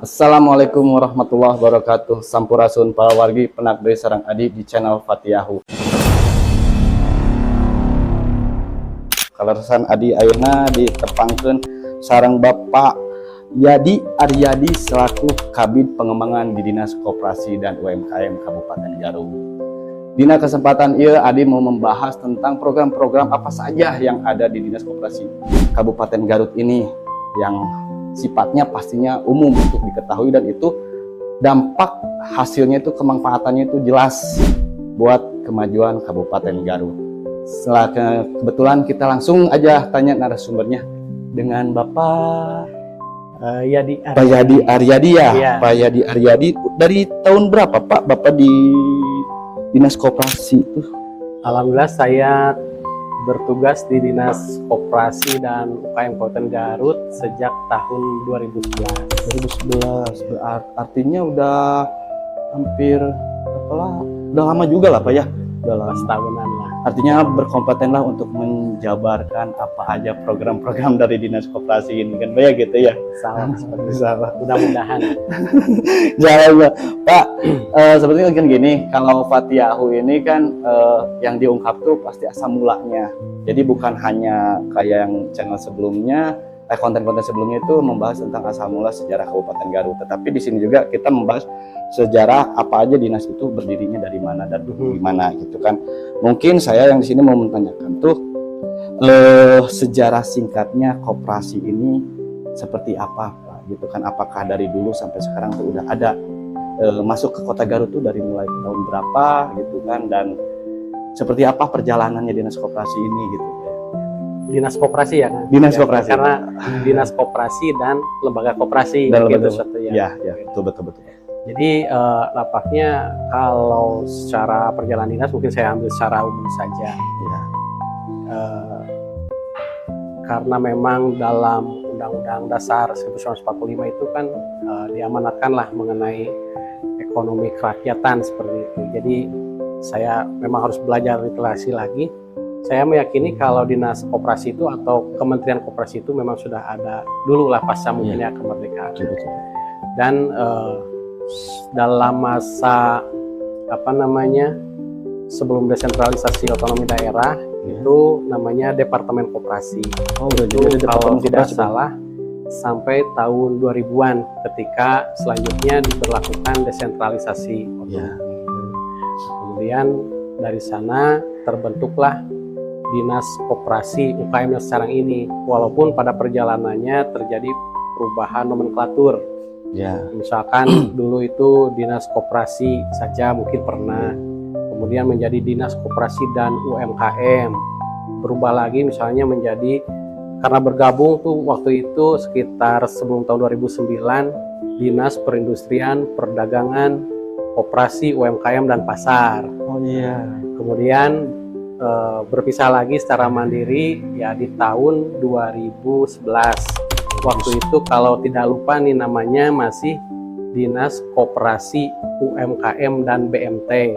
Assalamualaikum warahmatullahi wabarakatuh. Sampurasun para wargi penagri sareng adi di channel Fatiyahu. Kaleresan adi ayeuna ditepangkeun sareng Bapak Yadi Aryadi selaku Kabid Pengembangan di Dinas Koperasi dan UMKM Kabupaten Garut. Dina kesempatan ieu adi mau membahas tentang program-program apa saja yang ada di Dinas Koperasi Kabupaten Garut ini yang sifatnya pastinya umum untuk diketahui dan itu dampak hasilnya itu kemanfaatannya itu jelas buat kemajuan Kabupaten Garut. Setelah kebetulan kita langsung aja tanya narasumbernya dengan Bapak Yadi Pak Yadi Aryadi ya. Iya. Pak Yadi Aryadi dari tahun berapa Pak Bapak di Dinas Koperasi itu? Alhamdulillah saya bertugas di Dinas Koperasi dan UKM Kabupaten Garut sejak tahun 2011. 2011 artinya udah hampir udah lama juga lah Pak ya. Udah lama. 11 tahunan lah. Artinya berkompeten lah untuk menjabarkan apa aja program-program dari Dinas Koperasi ini kan Pak ya gitu ya. Salah seperti itu. Salah. Mudah-mudahan. Jangan Pak, sepertinya kan gini, kalau Fatiyahu ini kan yang diungkap tuh pasti asal mulanya. Jadi bukan hanya kayak yang channel sebelumnya, konten-konten sebelumnya itu membahas tentang asal mula sejarah Kabupaten Garut. Tetapi di sini juga kita membahas sejarah apa aja dinas itu berdirinya dari mana dan gimana gitu kan. Mungkin saya yang di sini mau menanyakan tuh sejarah singkatnya koperasi ini seperti apa Pak gitu kan. Apakah dari dulu sampai sekarang tuh udah ada masuk ke Kota Garut tuh dari mulai tahun berapa gitu kan, dan seperti apa perjalanannya Dinas Koperasi ini gitu. Dinas Koperasi ya kan? Dinas Ya, Koperasi. Karena Dinas Koperasi dan Lembaga Koperasi Dan gitu betul. satu ya. Ya, betul. Jadi nampaknya kalau secara perjalanan dinas mungkin saya ambil secara umum saja. Ya. Karena memang dalam Undang-Undang Dasar 1945 itu kan diamanatkanlah mengenai ekonomi kerakyatan seperti itu. Jadi saya memang harus belajar literasi lagi. Saya meyakini kalau Dinas Koperasi itu atau Kementerian Koperasi itu memang sudah ada dulu lah pasca mungkin ya kemerdekaan. Betul. Dan dalam masa sebelum desentralisasi otonomi daerah itu namanya Departemen Koperasi. Oh, udah Itu jadi kalau Departemen tidak Koperasi, salah sampai tahun 2000-an ketika selanjutnya diberlakukan desentralisasi Ya. Kemudian dari sana terbentuklah Dinas Koperasi UKM yang sekarang ini, walaupun pada perjalanannya terjadi perubahan nomenklatur. Ya. Misalkan dulu itu Dinas Koperasi saja mungkin pernah, kemudian menjadi Dinas Koperasi dan UMKM, berubah lagi misalnya menjadi, karena bergabung tuh waktu itu sekitar sebelum tahun 2009 Dinas Perindustrian, Perdagangan, Koperasi, UMKM dan Pasar. Oh iya. Kemudian berpisah lagi secara mandiri ya di tahun 2011. Waktu itu kalau tidak lupa nih namanya masih Dinas Koperasi, UMKM dan BMT.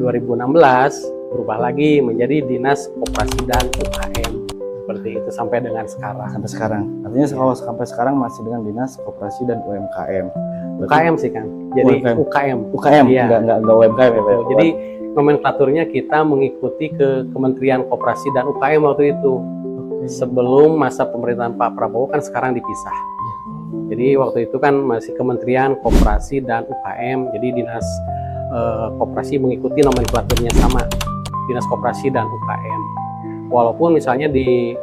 2016 berubah lagi menjadi Dinas Koperasi dan UKM. Seperti itu sampai dengan sekarang. Sampai sekarang. Artinya kalau sampai sekarang masih dengan Dinas Koperasi dan UMKM. UKM sih kan. Jadi UMKM. UKM. UKM, Iya. enggak UMKM ya, Pak. Jadi nomenklaturnya kita mengikuti ke Kementerian Koperasi dan UKM waktu itu. Sebelum masa pemerintahan Pak Prabowo kan sekarang dipisah. Jadi waktu itu kan masih Kementerian Koperasi dan UKM. Jadi Dinas Koperasi mengikuti nomenklaturnya sama, Dinas Koperasi dan UKM. Walaupun misalnya di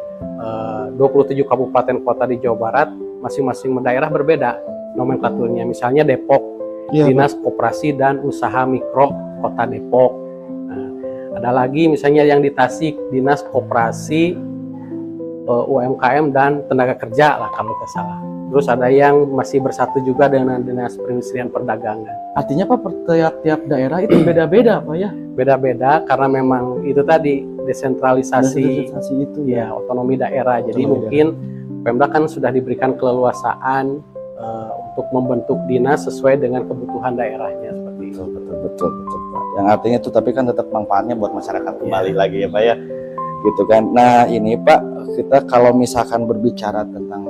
27 kabupaten kota di Jawa Barat masing-masing daerah berbeda nomenklaturnya. Misalnya Depok, Dinas Koperasi dan Usaha Mikro Kota Depok. Nah, ada lagi misalnya yang di Tasik, Dinas Koperasi, UMKM dan Tenaga Kerja lah kalau tidak salah. Terus ada yang masih bersatu juga dengan Dinas Perindustrian Perdagangan. Artinya Pak, per tiap daerah itu beda-beda Pak ya? Beda-beda karena memang itu tadi desentralisasi itu ya, otonomi daerah. Jadi Otonomi mungkin Pemda kan sudah diberikan keleluasaan untuk membentuk dinas sesuai dengan kebutuhan daerahnya seperti itu. Betul Pak. Yang artinya itu tapi kan tetap manfaatnya buat masyarakat kembali lagi ya Pak ya. Gitu kan. Nah, ini Pak, kita kalau misalkan berbicara tentang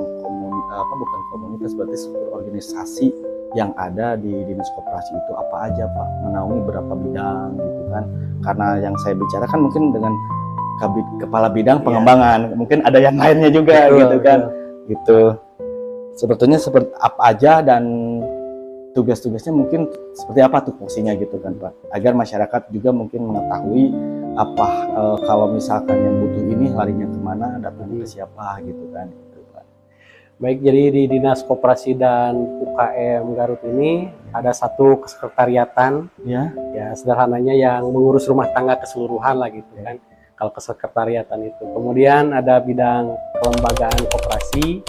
bukan komunitas berarti organisasi yang ada di dinas koperasi itu apa aja Pak? Menaungi berapa bidang gitu kan? Karena yang saya bicarakan mungkin dengan kepala bidang pengembangan, mungkin ada yang lainnya juga gitu kan? Gitu. Sebetulnya seperti apa aja dan tugas-tugasnya mungkin seperti apa tuh fungsinya gitu kan Pak? Agar masyarakat juga mungkin mengetahui apa kalau misalkan yang butuh ini larinya kemana, datangnya ke siapa gitu kan? Gitu, Pak. Baik, jadi di Dinas Koperasi dan UKM Garut ini ada satu kesekretariatan, Ya, sederhananya yang mengurus rumah tangga keseluruhan lah gitu kan. Kalau kesekretariatan itu, kemudian ada bidang kelembagaan koperasi.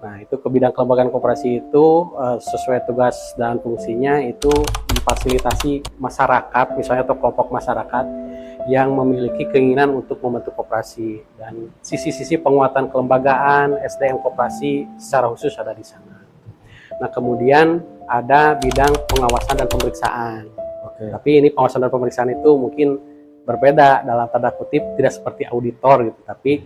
Nah, itu ke bidang kelembagaan koperasi itu sesuai tugas dan fungsinya itu memfasilitasi masyarakat, misalnya atau kelompok masyarakat yang memiliki keinginan untuk membentuk koperasi, dan sisi-sisi penguatan kelembagaan SDM koperasi secara khusus ada di sana. Nah, kemudian ada bidang pengawasan dan pemeriksaan. oke. Tapi ini pengawasan dan pemeriksaan itu mungkin berbeda, dalam tanda kutip tidak seperti auditor gitu, tapi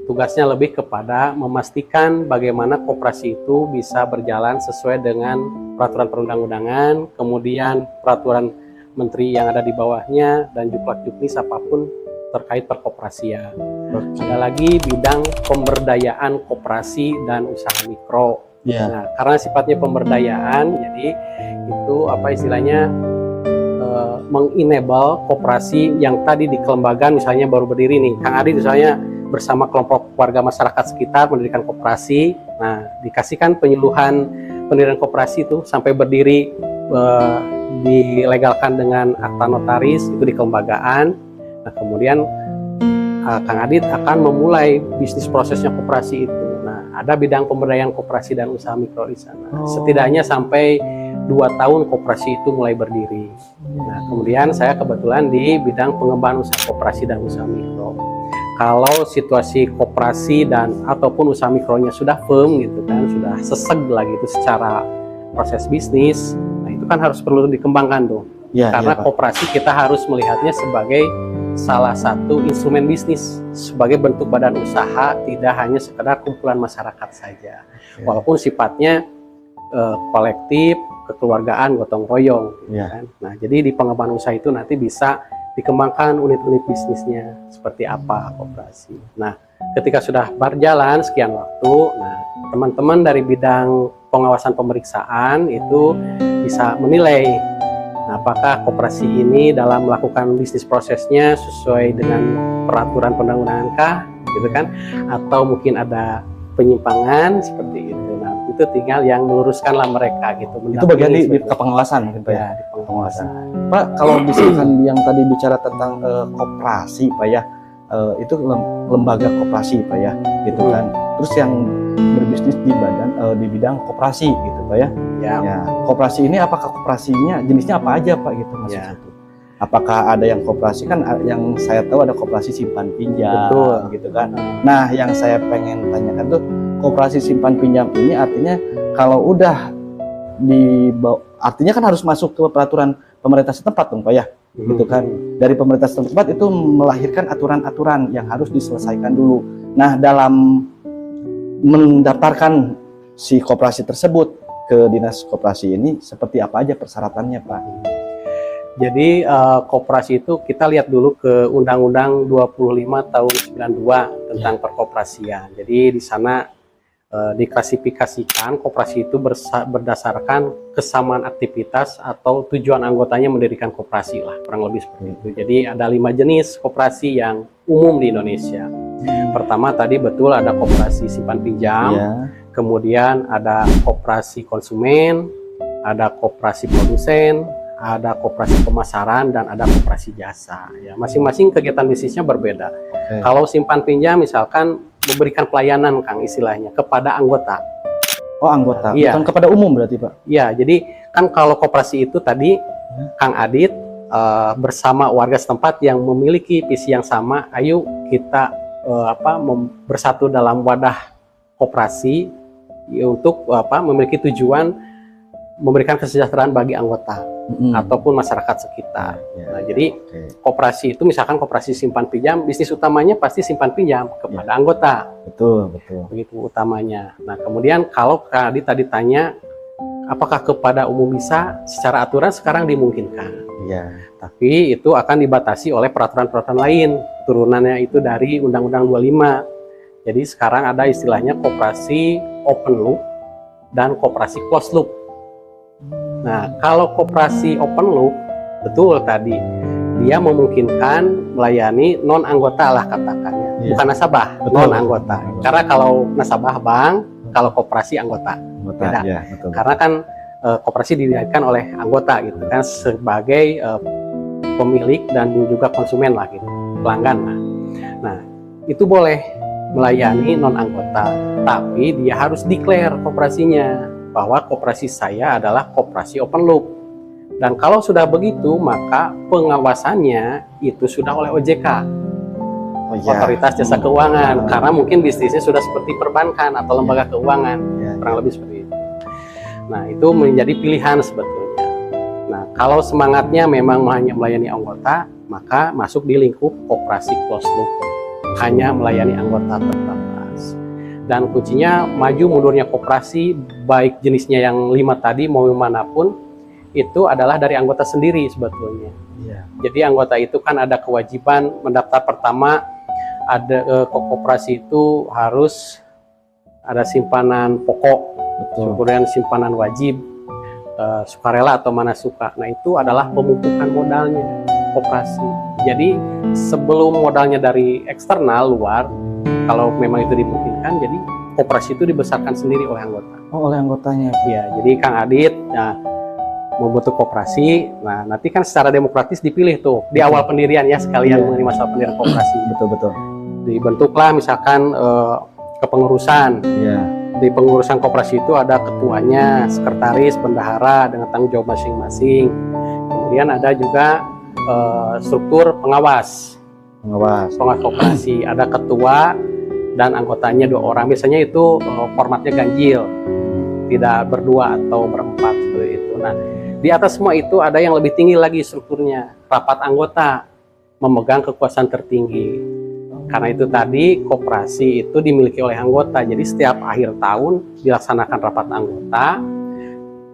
tugasnya lebih kepada memastikan bagaimana koperasi itu bisa berjalan sesuai dengan peraturan perundang-undangan, kemudian peraturan menteri yang ada di bawahnya, dan juklak-juknis apapun terkait perkoperasian. Ada lagi bidang pemberdayaan koperasi dan usaha mikro. Ya, Nah, karena sifatnya pemberdayaan, jadi itu apa istilahnya, mengenable koperasi yang tadi di kelembagaan misalnya baru berdiri nih, Kang Adi misalnya bersama kelompok warga masyarakat sekitar mendirikan koperasi. Nah, dikasihkan penyuluhan pendirian koperasi itu sampai berdiri, dilegalkan dengan akta notaris itu di kelembagaan. Nah, kemudian Kang Adit akan memulai bisnis prosesnya koperasi itu. Nah, ada bidang pemberdayaan koperasi dan usaha mikro di sana. Setidaknya sampai 2 tahun koperasi itu mulai berdiri. Nah, kemudian saya kebetulan di bidang pengembangan usaha koperasi dan usaha mikro. Kalau situasi koperasi dan ataupun usaha mikronya sudah firm gitu kan, sudah seseg lah gitu secara proses bisnis, nah itu kan harus perlu dikembangkan dong. ya, Karena Pak. koperasi kita harus melihatnya sebagai salah satu instrumen bisnis, sebagai bentuk badan usaha, tidak hanya sekedar kumpulan masyarakat saja. Walaupun sifatnya kolektif, kekeluargaan, gotong royong. Gitu Ya. kan. Nah, jadi di pengembangan usaha itu nanti bisa dikembangkan unit-unit bisnisnya seperti apa koperasi. Nah, ketika sudah berjalan sekian waktu, nah teman-teman dari bidang pengawasan pemeriksaan itu bisa menilai, nah, apakah koperasi ini dalam melakukan bisnis prosesnya sesuai dengan peraturan perundang-undangan, gitu kan? Atau mungkin ada penyimpangan seperti itu. Nah, itu tinggal yang meluruskanlah mereka gitu. Itu bagian di kepengawasan mungkin Pak ya? ya, di pengawasan. Pak, kalau misalkan yang tadi bicara tentang koperasi Pak ya, itu lembaga koperasi Pak ya, gitu kan. Terus yang berbisnis di bidang koperasi gitu Pak ya. Ya, Ya, koperasi ini apakah koperasinya jenisnya apa aja Pak gitu maksudnya Ya. itu? Apakah ada yang koperasi kan yang saya tahu ada koperasi simpan pinjam Betul. gitu kan. Nah, yang saya pengen tanyakan tuh koperasi simpan pinjam ini artinya kalau udah artinya kan harus masuk ke peraturan pemerintah setempat dong Pak ya. Gitu kan. Dari pemerintah setempat itu melahirkan aturan-aturan yang harus diselesaikan dulu. Nah, dalam mendaftarkan si koperasi tersebut ke dinas koperasi ini seperti apa aja persyaratannya Pak? Jadi koperasi itu kita lihat dulu ke Undang-Undang 25 tahun 92 tentang perkoperasian. Jadi di sana diklasifikasikan koperasi itu berdasarkan kesamaan aktivitas atau tujuan anggotanya mendirikan koperasi lah, kurang lebih seperti itu. Jadi ada 5 jenis koperasi yang umum di Indonesia. Pertama tadi betul ada koperasi simpan pinjam, Ya. kemudian ada koperasi konsumen, ada koperasi produsen, ada koperasi pemasaran, dan ada koperasi jasa. Ya, masing-masing kegiatan bisnisnya berbeda. Kalau simpan pinjam misalkan memberikan pelayanan Kang istilahnya kepada anggota. Oh, anggota, Iya. bukan kepada umum berarti Pak? Ya, jadi kan kalau koperasi itu tadi Kang Adit bersama warga setempat yang memiliki visi yang sama, ayo kita bersatu dalam wadah koperasi untuk memiliki tujuan memberikan kesejahteraan bagi anggota ataupun masyarakat sekitar. Ya. Nah, jadi koperasi itu misalkan koperasi simpan pinjam, bisnis utamanya pasti simpan pinjam kepada anggota. Betul, betul. Begitu utamanya. Nah, kemudian kalau tadi tanya Apakah kepada umum bisa? Secara aturan sekarang dimungkinkan. Iya. Tapi itu akan dibatasi oleh peraturan-peraturan lain. Turunannya itu dari Undang-Undang 25. Jadi sekarang ada istilahnya koperasi open loop dan koperasi closed loop. Nah, kalau koperasi open loop, betul tadi, dia memungkinkan melayani non-anggota lah katakannya. Iya. Bukan nasabah, Betul. non-anggota. Karena kalau nasabah bank, kalau koperasi anggota. Anggota, Beda. ya, betul. Karena kan koperasi didirikan oleh anggota gitu kan, sebagai pemilik dan juga konsumen lah gitu, pelanggan lah. Nah, itu boleh melayani non anggota, tapi dia harus declare koperasinya bahwa koperasi saya adalah koperasi open loop. Dan kalau sudah begitu, maka pengawasannya itu sudah oleh OJK, Oh, iya. Otoritas Jasa Keuangan, karena mungkin bisnisnya sudah seperti perbankan atau lembaga keuangan, Iya. kurang lebih seperti itu. Nah, itu menjadi pilihan sebetulnya. Nah, kalau semangatnya memang hanya melayani anggota, maka masuk di lingkup koperasi closed loop, hanya melayani anggota terbatas. Dan kuncinya maju mundurnya koperasi, baik jenisnya yang 5 tadi mau manapun, itu adalah dari anggota sendiri sebetulnya. Iya. Jadi anggota itu kan ada kewajiban mendaftar pertama, ada koperasi itu harus ada simpanan pokok, Betul. kemudian simpanan wajib, sukarela atau mana suka. Nah, itu adalah pemupukan modalnya koperasi. Jadi sebelum modalnya dari eksternal luar, kalau memang itu dimungkinkan, jadi koperasi itu dibesarkan sendiri oleh anggota. Oh, oleh anggotanya. Ya, jadi Kang Adit membentuk koperasi. Nah, nanti kan secara demokratis dipilih tuh di awal pendirian ya, sekalian Iya. mengenai masalah pendirian koperasi. Betul. Dibentuklah misalkan kepengurusan. Iya. Di pengurusan koperasi itu ada ketuanya, sekretaris, bendahara dengan tanggung jawab masing-masing. Kemudian ada juga struktur pengawas koperasi. Ada ketua dan anggotanya 2 orang. Biasanya itu formatnya ganjil, tidak berdua atau berempat seperti itu. Nah, di atas semua itu ada yang lebih tinggi lagi strukturnya, rapat anggota memegang kekuasaan tertinggi. Karena itu tadi koperasi itu dimiliki oleh anggota. Jadi setiap akhir tahun dilaksanakan rapat anggota.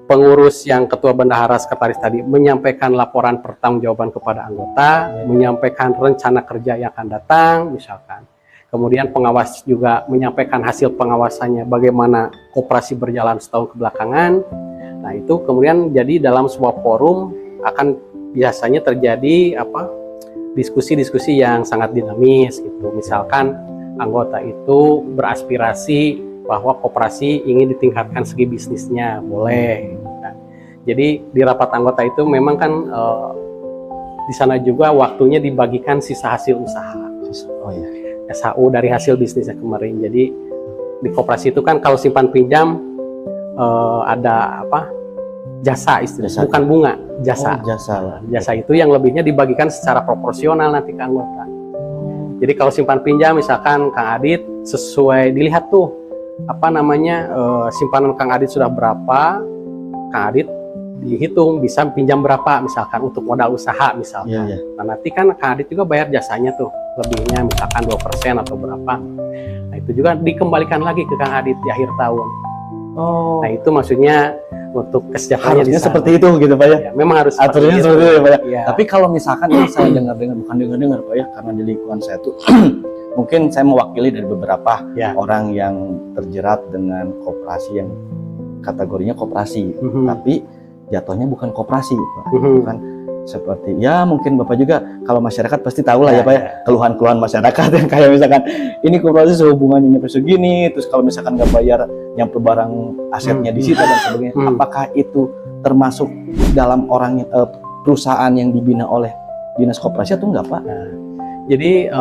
Pengurus yang ketua bendahara sekretaris tadi menyampaikan laporan pertanggungjawaban kepada anggota, menyampaikan rencana kerja yang akan datang misalkan. Kemudian pengawas juga menyampaikan hasil pengawasannya, bagaimana koperasi berjalan setahun kebelakangan. Nah, itu kemudian jadi dalam sebuah forum akan biasanya terjadi diskusi-diskusi yang sangat dinamis gitu. Misalkan anggota itu beraspirasi bahwa koperasi ingin ditingkatkan segi bisnisnya, boleh. Nah, jadi di rapat anggota itu memang kan di sana juga waktunya dibagikan sisa hasil usaha. Oh iya. SHU dari hasil bisnisnya kemarin. Jadi di koperasi itu kan kalau simpan pinjam ada jasa istilahnya, bukan bunga, jasa. Oh, jasa. Jasa itu yang lebihnya dibagikan secara proporsional nanti ke anggota. Jadi kalau simpan pinjam misalkan Kang Adit sesuai dilihat tuh simpanan Kang Adit sudah berapa, Kang Adit dihitung bisa pinjam berapa misalkan untuk modal usaha misalkan. Iya. Nah, nanti kan Kang Adit juga bayar jasanya tuh lebihnya misalkan 2% atau berapa. Nah, itu juga dikembalikan lagi ke Kang Adit di akhir tahun. Oh. Nah, itu maksudnya untuk kesejahteraannya Harusnya di sana. seperti itu gitu Pak ya. Ya, memang harus Aturannya seperti itu ya Pak ya. Ya. Tapi kalau misalkan ini saya dengar Pak ya, karena di lingkungan saya tuh mungkin saya mewakili dari beberapa Ya. orang yang terjerat dengan koperasi yang kategorinya koperasi, tapi jatuhnya bukan koperasi Pak. Bukan seperti ya mungkin Bapak juga kalau masyarakat pasti tahu lah ya Pak ya, keluhan-keluhan masyarakat yang kayak misalkan ini koperasi sehubungannya nyampe segini, terus kalau misalkan nggak bayar nyampe barang asetnya disita dan sebagainya. Apakah itu termasuk dalam perusahaan yang dibina oleh dinas koperasi atau enggak Pak? Nah, jadi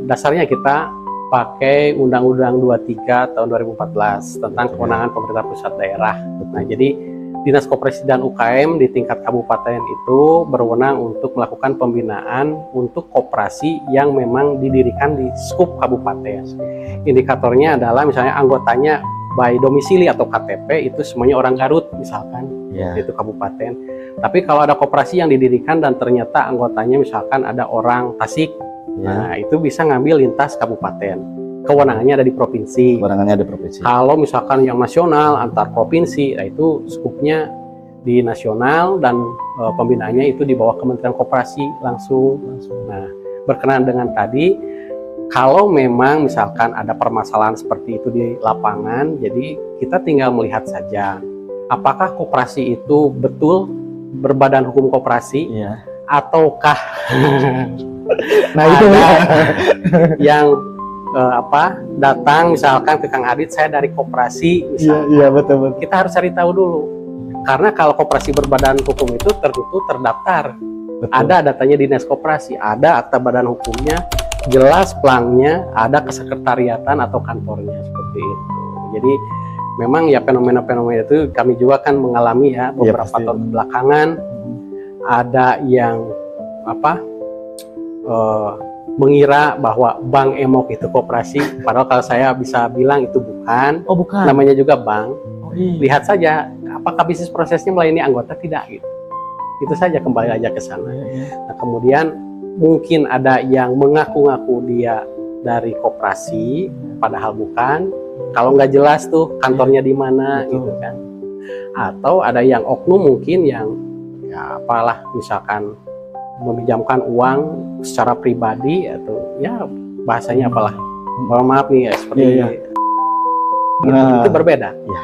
dasarnya kita pakai Undang-Undang 23 tahun 2014 tentang kewenangan pemerintah pusat daerah. Nah, jadi Dinas Koperasi dan UKM di tingkat kabupaten itu berwenang untuk melakukan pembinaan untuk koperasi yang memang didirikan di skup kabupaten. Indikatornya adalah misalnya anggotanya by domisili atau KTP itu semuanya orang Garut misalkan, itu kabupaten. Tapi kalau ada koperasi yang didirikan dan ternyata anggotanya misalkan ada orang Tasik, nah itu bisa ngambil lintas kabupaten. kewenangannya ada di provinsi. Kewenangannya ada provinsi. Kalau misalkan yang nasional antar provinsi, nah itu skupnya di nasional dan pembinaannya itu di bawah Kementerian Koperasi langsung. Nah, berkenaan dengan tadi, kalau memang misalkan ada permasalahan seperti itu di lapangan, jadi kita tinggal melihat saja apakah koperasi itu betul berbadan hukum koperasi, Iya. ataukah Nah itu ada yang datang misalkan ke Kang Adit, saya dari koperasi misalnya. Iya betul. Kita harus cari tahu dulu, karena kalau koperasi berbadan hukum itu tentu terdaftar, Betul. ada datanya dinas koperasi, ada akta badan hukumnya, jelas pelangnya, ada kesekretariatan atau kantornya seperti itu. Jadi memang ya fenomena-fenomena itu kami juga kan mengalami ya beberapa pasti. tahun belakangan. Ada yang mengira bahwa Bank Emok itu koperasi, padahal kalau saya bisa bilang itu bukan. Oh bukan. Namanya juga bank. Oh, iya. Lihat saja apakah bisnis prosesnya melayani anggota, tidak gitu. Itu saja, kembali aja ke sana. Nah, kemudian mungkin ada yang mengaku-ngaku dia dari koperasi padahal bukan. Kalau nggak jelas tuh kantornya di mana gitu kan. Atau ada yang oknum mungkin yang ya apalah, misalkan meminjamkan uang secara pribadi atau ya bahasanya apalah. Mohon maaf nih ya, seperti Iya. gitu. Itu berbeda. Iya.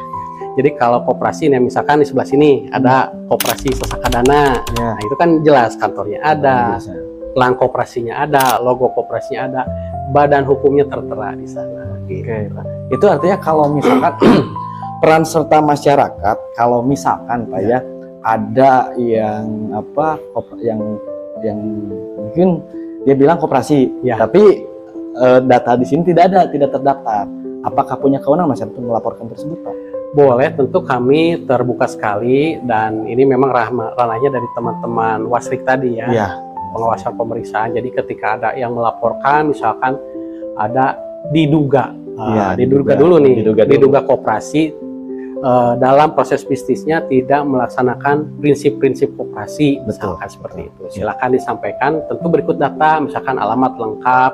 Jadi kalau koperasi nih, misalkan di sebelah sini ada koperasi Sasaka Dana, Iya. nah itu kan jelas kantornya ada, Biasa. pelang koperasinya ada, logo koperasinya ada, badan hukumnya tertera di sana. Gitu. Oke. Itu artinya kalau misalkan peran serta masyarakat, kalau misalkan Pak ya, ada yang yang mungkin dia bilang koperasi, Ya. tapi data di sini tidak terdaftar. Apakah punya kewenangan masyarakat untuk melaporkan tersebut, Pak? Boleh, tentu kami terbuka sekali, dan ini memang ranahnya dari teman-teman Wasrik tadi ya, Iya. pengawasan pemeriksaan. Jadi ketika ada yang melaporkan, misalkan ada diduga, Iya, diduga diduga. dulu nih, Diduga dulu. diduga koperasi dalam proses bisnisnya tidak melaksanakan prinsip-prinsip koperasi, Betul, misalkan seperti betul. itu. Silakan disampaikan, tentu berikut data, misalkan alamat lengkap,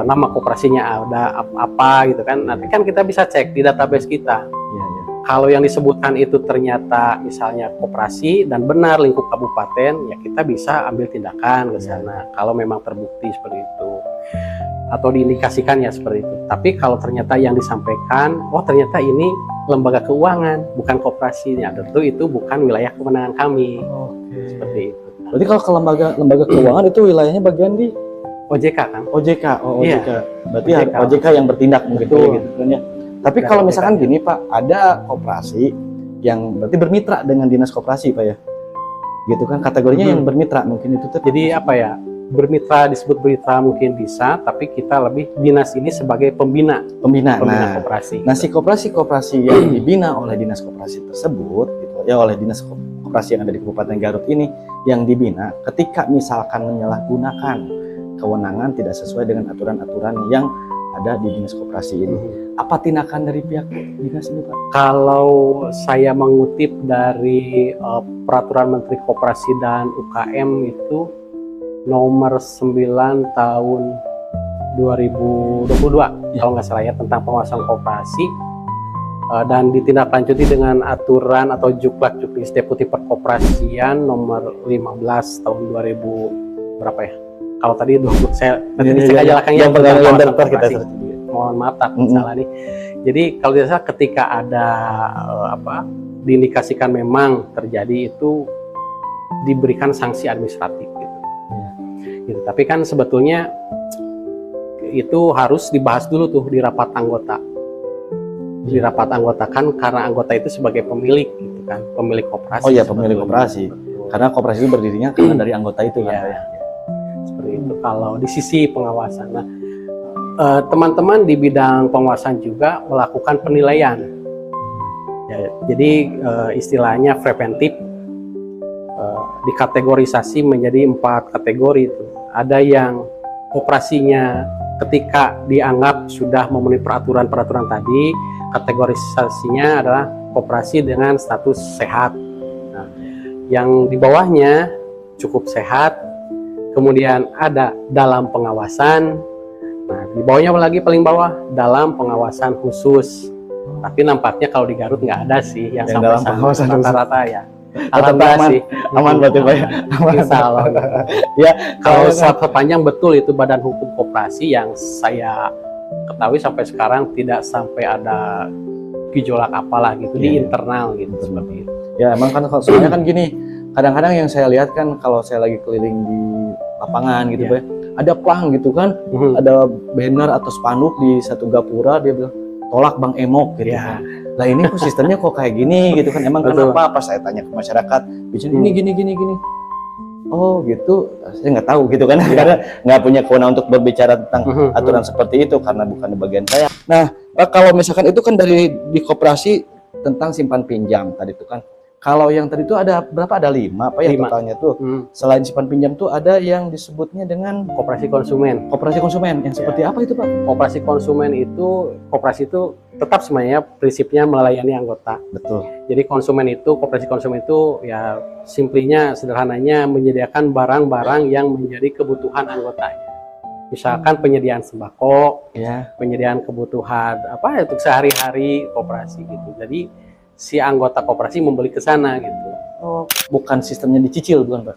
nama koperasinya ada apa gitu kan. Nanti kan kita bisa cek di database kita. Iya, iya. Kalau yang disebutkan itu ternyata misalnya koperasi dan benar lingkup kabupaten, ya kita bisa ambil tindakan ke sana. Kalau memang terbukti seperti itu atau diindikasikan ya seperti itu. Tapi kalau ternyata yang disampaikan, oh ternyata ini lembaga keuangan bukan koperasi, ya tentu itu bukan wilayah kewenangan kami. Oke. Seperti itu. Berarti kalau ke lembaga keuangan itu wilayahnya bagian di OJK kan? OJK. Oh, Iya. OJK. Berarti OJK. OJK yang bertindak begitu Betul. gitu kan ya. Tapi Dari kalau OJK. misalkan gini Pak, ada koperasi yang berarti bermitra dengan dinas koperasi Pak ya. Gitu kan kategorinya yang bermitra, mungkin itu Jadi apa ya? Bermitra, disebut bermitra mungkin bisa, tapi kita lebih dinas ini sebagai pembina pembina. Nah, koperasi. si koperasi yang dibina oleh dinas koperasi tersebut gitu ya, oleh dinas koperasi yang ada di Kabupaten Garut ini yang dibina, ketika misalkan menyalahgunakan kewenangan tidak sesuai dengan aturan-aturan yang ada di dinas koperasi ini, apa tindakan dari pihak dinas ini Pak? Kalau saya mengutip dari Peraturan Menteri Koperasi dan UKM itu nomor 9 tahun 2022 kalau nggak salah ya, tentang pengawasan koperasi, dan ditindaklanjuti dengan aturan atau Juklak Juknis Deputi Perkoperasian nomor 15 tahun 2000 berapa ya? Kalau tadi 20, saya nanti dicek aja lah Kang ya, tentang pengawasan koperasi. Mohon maaf tak salah nih. Jadi kalau tidak salah ketika ada diindikasikan memang terjadi, itu diberikan sanksi administratif gitu. Gitu. Tapi kan sebetulnya itu harus dibahas dulu tuh di rapat anggota. Di rapat anggota kan, karena anggota itu sebagai pemilik gitu kan, pemilik koperasi. Oh iya, pemilik koperasi. Betul. Karena koperasi itu berdirinya karena dari anggota itu kan. Iya. Pak ya. Seperti itu kalau di sisi pengawasan. Nah, teman-teman di bidang pengawasan juga melakukan penilaian. Ya, jadi istilahnya preventif, dikategorisasi menjadi 4 kategori itu. Ada yang operasinya ketika dianggap sudah memenuhi peraturan-peraturan tadi, kategorisasinya adalah koperasi dengan status sehat. Nah, yang di bawahnya cukup sehat, kemudian ada dalam pengawasan. Nah, di bawahnya lagi paling bawah dalam pengawasan khusus. Tapi nampaknya kalau di Garut nggak ada sih yang sampai dalam sana. pengawasan khusus. Rata-rata ya. Tetap Alhamdulillah aman, sih. aman berarti Pak ya. Aman. Insya Allah. Ya, Kalau sepanjang betul itu Badan Hukum Koperasi yang saya ketahui sampai sekarang tidak sampai ada gejolak apalah gitu di Iya. internal gitu seperti itu. ya emang kan soalnya kan gini, kadang-kadang yang saya lihat kan kalau saya lagi keliling di lapangan gitu Iya. Pak, ada plang gitu kan, ada banner atau spanduk di satu gapura dia bilang tolak Bang Emok gitu Iya. kan. Lah ini kok sistemnya kok kayak gini gitu kan, emang Betul. kenapa? Pas saya tanya ke masyarakat, bicara ini gini. Oh gitu, saya nggak tahu gitu kan, karena nggak punya kewenangan untuk berbicara tentang aturan seperti itu karena bukan di bagian saya. Nah, Pak, kalau misalkan itu kan dari di koperasi tentang simpan pinjam tadi itu kan, kalau yang tadi itu ada berapa? Ada 5 apa ya 5. totalnya tuh? Selain simpan pinjam tuh ada yang disebutnya dengan Koperasi konsumen. koperasi konsumen, yang seperti apa itu Pak? Koperasi konsumen itu, koperasi itu tetap sebenarnya prinsipnya melayani anggota. Betul. Jadi konsumen itu, koperasi konsumen itu ya simplinya, sederhananya menyediakan barang-barang yang menjadi kebutuhan anggotanya. Misalkan penyediaan sembako, Ya. penyediaan kebutuhan apa untuk sehari-hari koperasi gitu. Jadi si anggota koperasi membeli ke sana gitu. Oh, bukan sistemnya dicicil bukan Pak?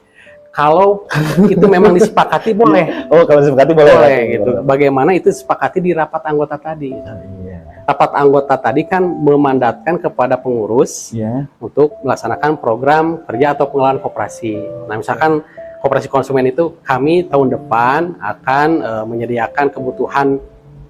Kalau itu memang disepakati boleh. Oh, kalau disepakati boleh. Boleh gitu. Bagaimana itu disepakati di rapat anggota tadi. Iya. Rapat anggota tadi kan memandatkan kepada pengurus Iya. untuk melaksanakan program kerja atau pengelolaan koperasi. Nah, misalkan koperasi konsumen itu kami tahun depan akan menyediakan kebutuhan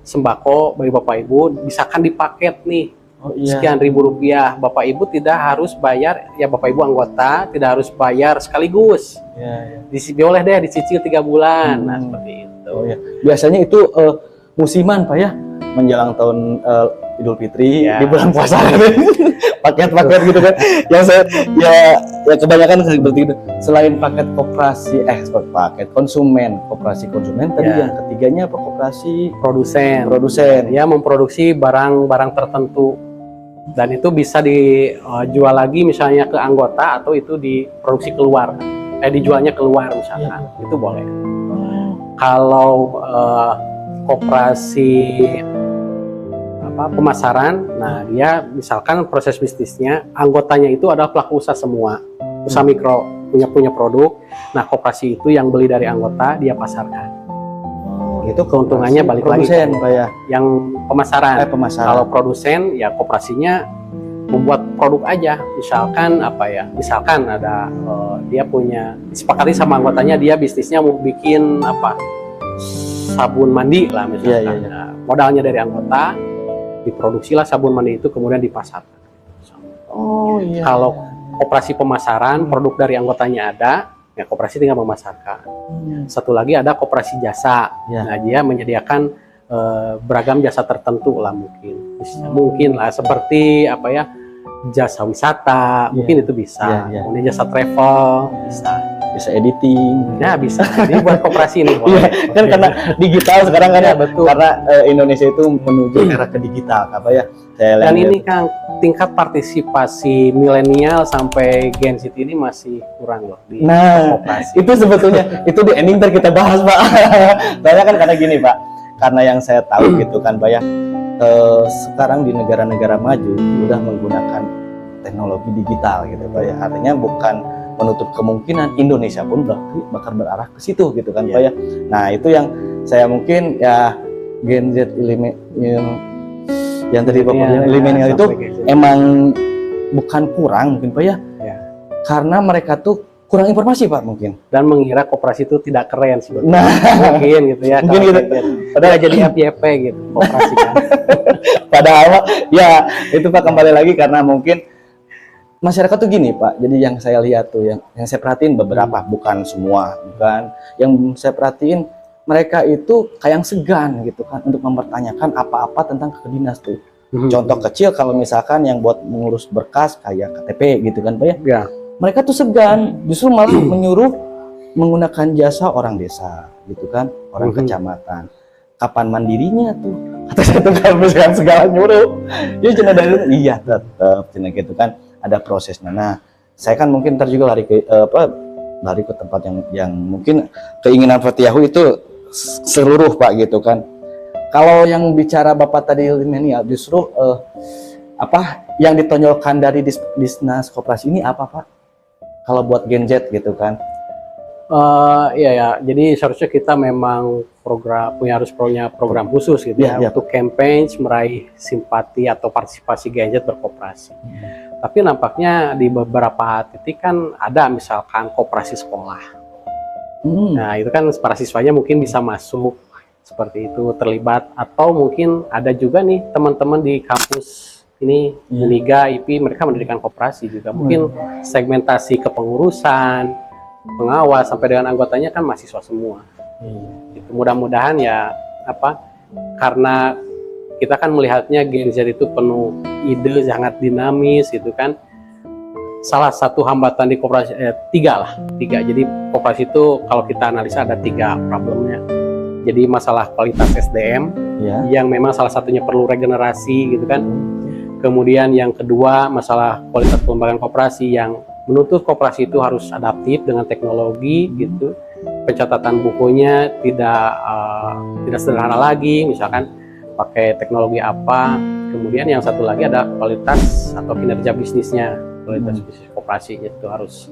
sembako bagi Bapak Ibu, misalkan dipaket nih. Oh iya. Sekian ribu rupiah, Bapak Ibu tidak harus bayar, ya Bapak Ibu anggota tidak harus bayar sekaligus. Iya. Boleh deh dicicil 3 bulan. Nah, seperti itu. Oh ya. Biasanya itu musiman Pak ya, menjelang tahun Idul Fitri Ya. di bulan puasa paket-paket gitu kan. Yang saya ya kebanyakan seperti itu. Selain paket koperasi paket konsumen, koperasi konsumen tadi Ya. yang ketiganya apa koperasi Produsen. produsen. Dia memproduksi barang-barang tertentu dan itu bisa dijual lagi misalnya ke anggota atau itu diproduksi keluar, dijualnya keluar misalkan, itu boleh. Kalau koperasi pemasaran, nah dia misalkan proses bisnisnya anggotanya itu adalah pelaku usaha semua, usaha mikro punya produk. Nah koperasi itu yang beli dari anggota dia pasarkan. Itu keuntungannya balik lagi produsen Pak ya. yang pemasaran. Pemasaran. Kalau produsen ya koperasinya membuat produk aja. Misalkan misalkan ada dia punya disepakati sama anggotanya, dia bisnisnya mau bikin sabun mandi lah misalkan. Iya. Nah, modalnya dari anggota, diproduksilah sabun mandi itu kemudian dipasarkan. Oh iya. Kalau koperasi pemasaran, produk dari anggotanya ada, ya koperasi tinggal memasarkan. Satu lagi ada koperasi jasa. Ya. Nah, dia menyediakan beragam jasa tertentu lah mungkin. Mungkin lah seperti jasa wisata, mungkin itu bisa. Ya. Kemudian jasa travel, Bisa editing. bisa. Bisa. Jadi buat koperasi ini Iya, boleh. kan karena digital sekarang kan Ya, ya, betul. karena Indonesia itu menuju era ke digital apa ya. Dan ini kan tingkat partisipasi milenial sampai Gen Z ini masih kurang loh di Nah, koperasi. itu sebetulnya itu di ending ntar kita bahas Pak. Soalnya kan karena gini Pak, karena yang saya tahu gitu kan Pak ya, sekarang di negara-negara maju sudah menggunakan teknologi digital gitu Pak ya. Artinya bukan menutup kemungkinan Indonesia pun bakal berarah ke situ gitu kan Pak ya. Nah itu yang saya mungkin ya Gen Z yang tadi Bapak milenial itu emang bukan kurang mungkin Pak ya. Karena mereka tuh kurang informasi Pak mungkin. Dan mengira koperasi itu tidak keren sebetulnya. Nah, Mungkin gitu ya. Mungkin kalau gitu. Padahal jadi FYP gitu koperasi kan. padahal ya itu Pak kembali lagi karena mungkin masyarakat tuh gini Pak. Jadi yang saya lihat tuh yang saya perhatiin beberapa, bukan semua, bukan. Yang saya perhatiin mereka itu kayak segan gitu kan untuk mempertanyakan apa-apa tentang ke dinas tuh. Contoh kecil kalau misalkan yang buat mengurus berkas kayak KTP gitu kan Pak ya. Ya. Mereka tuh segan, justru malah menyuruh menggunakan jasa orang desa gitu kan, orang kecamatan. Kapan mandirinya tuh? Kata satu kalau misalkan segala nyuruh. Ya cina dari iya tetap cina gitu kan ada prosesnya. Nah, saya kan mungkin ntar juga lari ke tempat yang mungkin keinginan Fatiyahu itu seluruh Pak gitu kan. Kalau yang bicara Bapak tadi milenial, justru apa yang ditonjolkan dari Dinas Koperasi ini apa Pak? Kalau buat Gen Z gitu kan? Iya ya, jadi seharusnya kita memang harus punya program khusus gitu Iya, iya. untuk campaign meraih simpati atau partisipasi Gen Z berkoperasi. Tapi nampaknya di beberapa titik kan ada misalkan koperasi sekolah. Nah itu kan para siswanya mungkin bisa masuk seperti itu terlibat, atau mungkin ada juga nih teman-teman di kampus ini Uniga, IP, mereka mendirikan koperasi juga. Mungkin segmentasi kepengurusan, pengawas sampai dengan anggotanya kan mahasiswa semua. Gitu. Mudah-mudahan ya karena kita kan melihatnya Gen Z itu penuh ide, sangat dinamis gitu kan. Salah satu hambatan di koperasi tiga. Jadi koperasi itu kalau kita analisa ada 3 problemnya. Jadi masalah kualitas SDM yang memang salah satunya perlu regenerasi gitu kan. Kemudian yang kedua masalah kualitas pelembagaan koperasi yang menuntut koperasi itu harus adaptif dengan teknologi gitu. Pencatatan bukunya tidak sederhana lagi, misalkan pakai teknologi apa. Kemudian yang satu lagi ada kualitas atau kinerja bisnisnya, kualitas bisnis koperasinya itu harus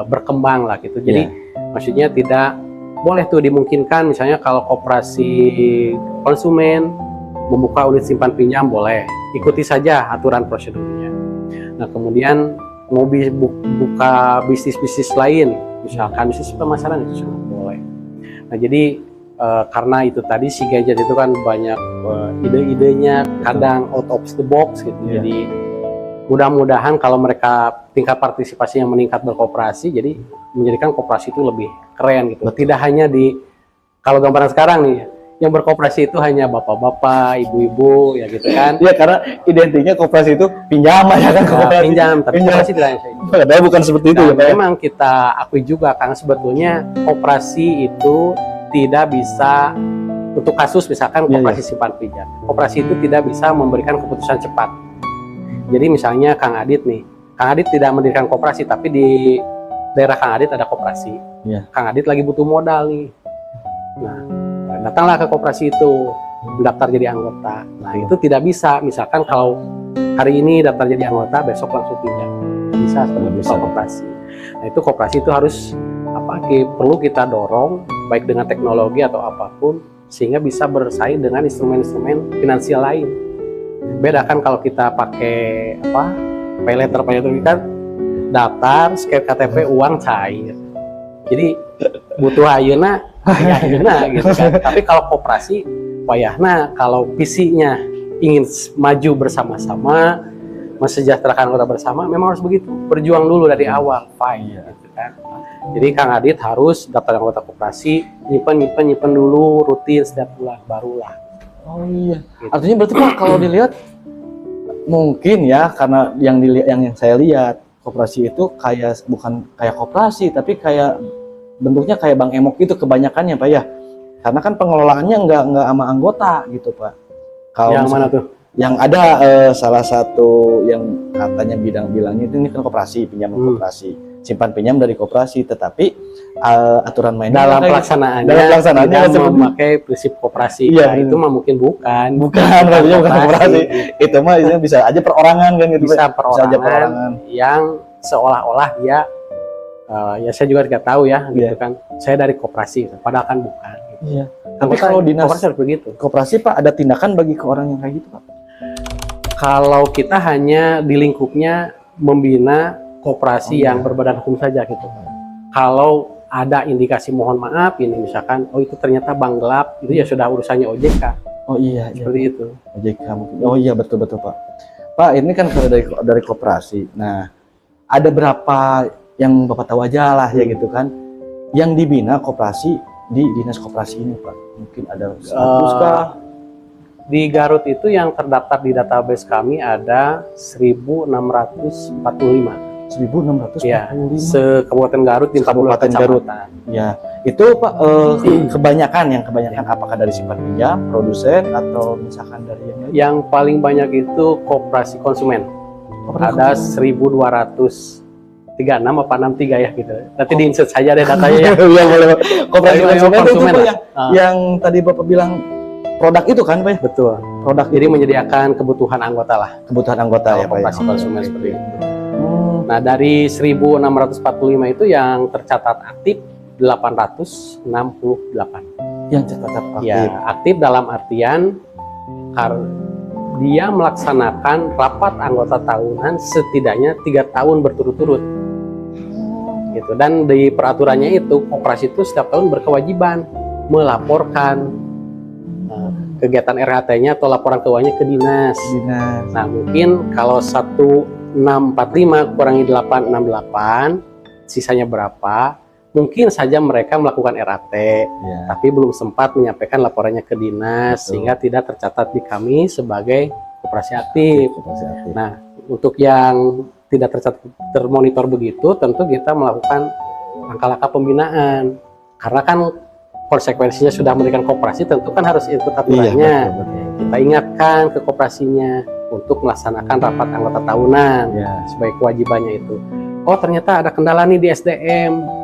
berkembang lah gitu. Jadi maksudnya tidak boleh tuh dimungkinkan misalnya kalau koperasi konsumen membuka unit simpan pinjam boleh, ikuti saja aturan prosedurnya. Nah kemudian mau buka bisnis-bisnis lain, misalkan bisnis pemasaran itu sudah boleh. Nah jadi karena itu tadi si gadget itu kan banyak ide-idenya kadang out of the box gitu. Jadi mudah-mudahan kalau mereka tingkat partisipasinya meningkat berkoperasi, jadi menjadikan koperasi itu lebih keren gitu. Tidak hanya kalau gambaran sekarang nih, yang berkoperasi itu hanya bapak-bapak, ibu-ibu, ya gitu kan? Iya, karena identiknya koperasi itu pinjaman ya kan? Ya, pinjam, tapi koperasi tidak hanya itu. Padahal bukan seperti itu ya Pak. Memang kita akui juga karena sebetulnya koperasi itu tidak bisa untuk kasus misalkan koperasi simpan pinjam. Koperasi itu tidak bisa memberikan keputusan cepat. Jadi misalnya Kang Adit nih, Kang Adit tidak mendirikan koperasi, tapi di daerah Kang Adit ada koperasi. Kang Adit lagi butuh modal nih. Nah, datanglah ke koperasi itu, mendaftar jadi anggota. Nah, itu tidak bisa. Misalkan kalau hari ini daftar jadi anggota, besok langsung pinjam. Bisa seperti itu koperasi. Nah, itu koperasi itu harus perlu kita dorong baik dengan teknologi atau apapun sehingga bisa bersaing dengan instrumen-instrumen finansial lain. Beda kan kalau kita pakai pay letter kan daftar, scan KTP, uang cair. Jadi butuh ayeuna gitu kan. Tapi kalau koperasi wayahna kalau visinya ingin maju bersama-sama, mensejahterakan anggota bersama, memang harus begitu. Berjuang dulu dari awal, gitu kan. Jadi Kang Adit harus daftar anggota koperasi, nyimpen dulu rutin setiap bulan barulah. Oh iya. Gitu. Artinya berarti Pak kalau dilihat mungkin ya karena yang saya lihat koperasi itu bukan kayak koperasi tapi kayak bentuknya kayak Bank Emok gitu kebanyakannya Pak ya. Karena kan pengelolaannya nggak sama anggota gitu Pak. Kalau yang mana tuh? Yang ada salah satu yang katanya bilangnya ini kan koperasi, pinjaman koperasi. Simpan pinjam dari koperasi, tetapi aturan mainnya dalam pelaksanaannya tidak memakai prinsip koperasi. Iya, itu mah mungkin bukan maksudnya bukan koperasi. Itu mah bisa aja perorangan kan gitu. Bisa perorangan yang seolah-olah dia ya saya juga tidak tahu ya gitu kan. Saya dari koperasi, padahal kan bukan. Gitu. Iya. Tapi kalau dinas koperasi begitu. Koperasi Pak ada tindakan bagi ke orang yang kayak gitu Pak? Kalau kita hanya di lingkupnya membina koperasi yang berbadan hukum saja gitu. Kalau ada indikasi mohon maaf ini misalkan itu ternyata bank gelap, itu ya sudah urusannya OJK. Oh iya, seperti itu. OJK mungkin. Oh iya betul Pak. Pak ini kan kalau dari koperasi. Nah, ada berapa yang Bapak tahu aja lah ya gitu kan yang dibina koperasi di dinas koperasi ini Pak? Mungkin ada 100 kah? Di Garut itu yang terdaftar di database kami ada 1645. 1645. Ya, se-Kabupaten Garut di 42 kecamatan. Ya, itu Pak kebanyakan apakah dari simpan pinjam, produsen atau misalkan dari yang lain? Yang paling banyak itu koperasi konsumen. Ada 1236 apa 63 ya gitu. Nanti di-insert saja deh datanya ya. Iya boleh. Koperasi konsumen itu yang tadi Bapak bilang produk itu kan Pak ya? Betul. Produk Jadi menyediakan kebutuhan anggota lah. kebutuhan anggota Kalau ya Pak ya? koperasi konsumen seperti itu. Hmm. Nah, dari 1645 itu yang tercatat aktif 868. Yang tercatat aktif. Ya, aktif dalam artian dia melaksanakan rapat anggota tahunan setidaknya 3 tahun berturut-turut. Gitu. Dan di peraturannya itu koperasi itu setiap tahun berkewajiban melaporkan kegiatan RHT-nya atau laporan keuangannya ke dinas. Nah, mungkin kalau 1645 kurangi 868, sisanya berapa? Mungkin saja mereka melakukan RAT, Ya. tapi belum sempat menyampaikan laporannya ke dinas. Betul. Sehingga tidak tercatat di kami sebagai koperasi aktif. Koperasi aktif. Nah, untuk yang tidak tercatat termonitor begitu, tentu kita melakukan langkah-langkah pembinaan. Karena kan konsekuensinya sudah mendirikan koperasi, tentu kan harus ikut aturannya. Iya, betul. Kita ingatkan ke koperasinya untuk melaksanakan rapat anggota tahunan Ya. sebagai kewajibannya itu. Oh, ternyata ada kendala nih di SDM.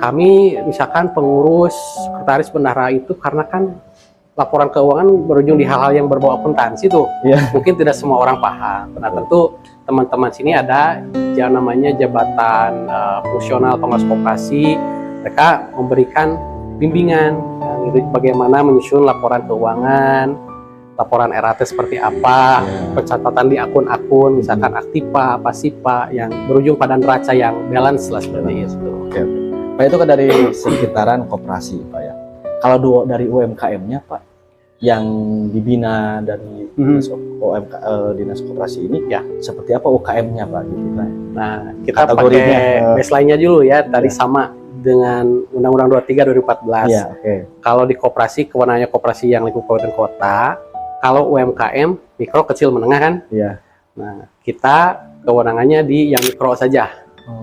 Kami misalkan pengurus, sekretaris, bendahara itu karena kan laporan keuangan berujung di hal-hal yang berbau akuntansi tuh. Iya. Mungkin tidak semua orang paham. Nah, tentu teman-teman sini ada yang namanya jabatan fungsional pengawas koperasi. Mereka memberikan bimbingan bagaimana menyusun laporan keuangan, laporan RAT seperti apa, pencatatan di akun-akun, misalkan aktiva, pasiva, yang berujung pada neraca yang balance lah seperti itu. Oke. Pak, itu kan dari sekitaran koperasi Pak ya. Kalau dari UMKM-nya Pak, yang dibina dari dinas koperasi ini, Ya. seperti apa UKM-nya Pak? Gitu, Pak? Nah, kita Kategorinya, pakai baseline-nya dulu ya, tadi Ya. sama dengan Undang-Undang 23 2014. Iya, oke. Kalau di koperasi, kewenangannya koperasi yang lingkup kabupaten kota. Kalau UMKM, mikro, kecil, menengah kan? Iya. Nah, kita kewenangannya di yang mikro saja.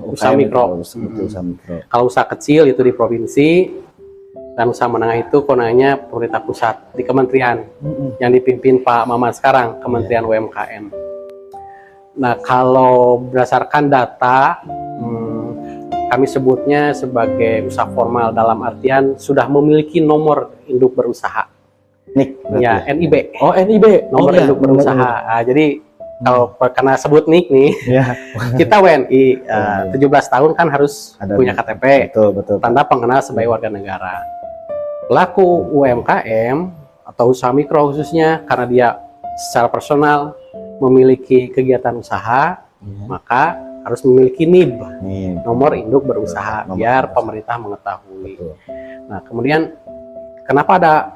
Usaha mikro. Usaha mikro. Kalau usaha kecil itu di provinsi, dan usaha menengah itu kewenangannya pemerintah pusat di kementerian yang dipimpin Pak Maman sekarang, Kementerian UMKM. Nah, kalau berdasarkan data, kami sebutnya sebagai usaha formal dalam artian sudah memiliki nomor induk berusaha. NIK. Ya, NIB. Oh, NIB. Nomor iya, induk berusaha. Nah, jadi kalau karena sebut NIK nih, Iya. kita WNI 17 tahun kan harus Ada punya NIK. KTP, Betul. tanda pengenal sebagai warga negara. Pelaku UMKM atau usaha mikro khususnya karena dia secara personal memiliki kegiatan usaha, Iya. maka harus memiliki NIB, Nih. nomor induk berusaha, Nomor biar berusaha. pemerintah mengetahui. Betul. Nah, kemudian kenapa ada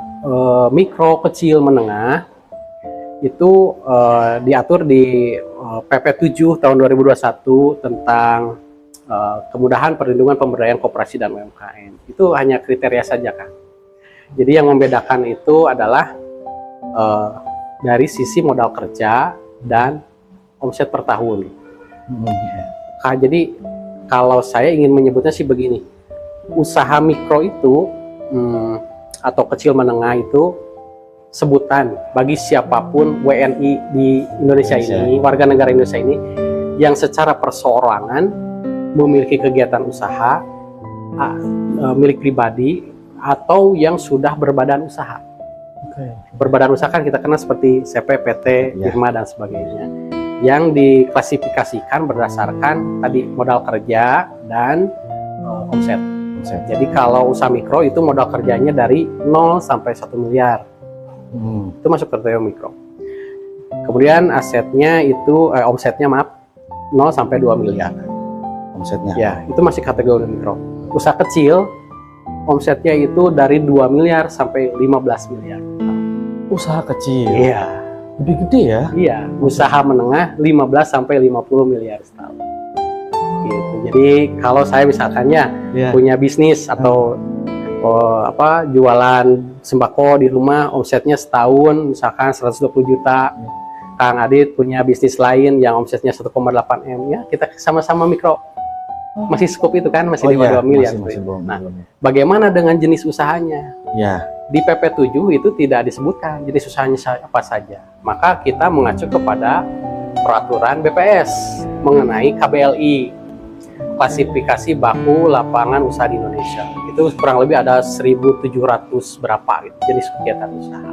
mikro, kecil, menengah? Itu diatur di PP 7 tahun 2021 tentang kemudahan perlindungan pemberdayaan koperasi dan UMKM. Itu hanya kriteria saja kan. Jadi yang membedakan itu adalah dari sisi modal kerja dan omset per tahun. Jadi kalau saya ingin menyebutnya sih begini, usaha mikro itu atau kecil menengah itu sebutan bagi siapapun WNI di Indonesia ini, warga negara Indonesia ini yang secara perseorangan memiliki kegiatan usaha milik pribadi atau yang sudah berbadan usaha. Berbadan usaha kan kita kenal seperti CP, PT, firma dan sebagainya. Yang diklasifikasikan berdasarkan tadi modal kerja dan omset. Jadi kalau usaha mikro itu modal kerjanya dari 0 sampai 1 miliar. Itu masuk kriteria mikro. Kemudian asetnya itu omsetnya 0 sampai 2 miliar. Omsetnya. Ya, itu masih kategori mikro. Usaha kecil omsetnya itu dari 2 miliar sampai 15 miliar. Usaha kecil. Iya. Lebih gede ya? Iya, usaha menengah 15 sampai 50 miliar setahun. Gitu. Jadi kalau saya misalkannya punya bisnis atau jualan sembako di rumah, omsetnya setahun misalkan 120 juta. Kang Adit punya bisnis lain yang omsetnya 1,8 M, ya kita sama-sama mikro. Masih skop itu kan, masih di bawah 2 miliar. Nah, bagaimana dengan jenis usahanya? Ya. Di PP 7 itu tidak disebutkan jenis usahanya apa saja. Maka kita mengacu kepada peraturan BPS mengenai KBLI, klasifikasi baku lapangan usaha di Indonesia. Itu kurang lebih ada 1.700 berapa gitu, jenis kegiatan usaha.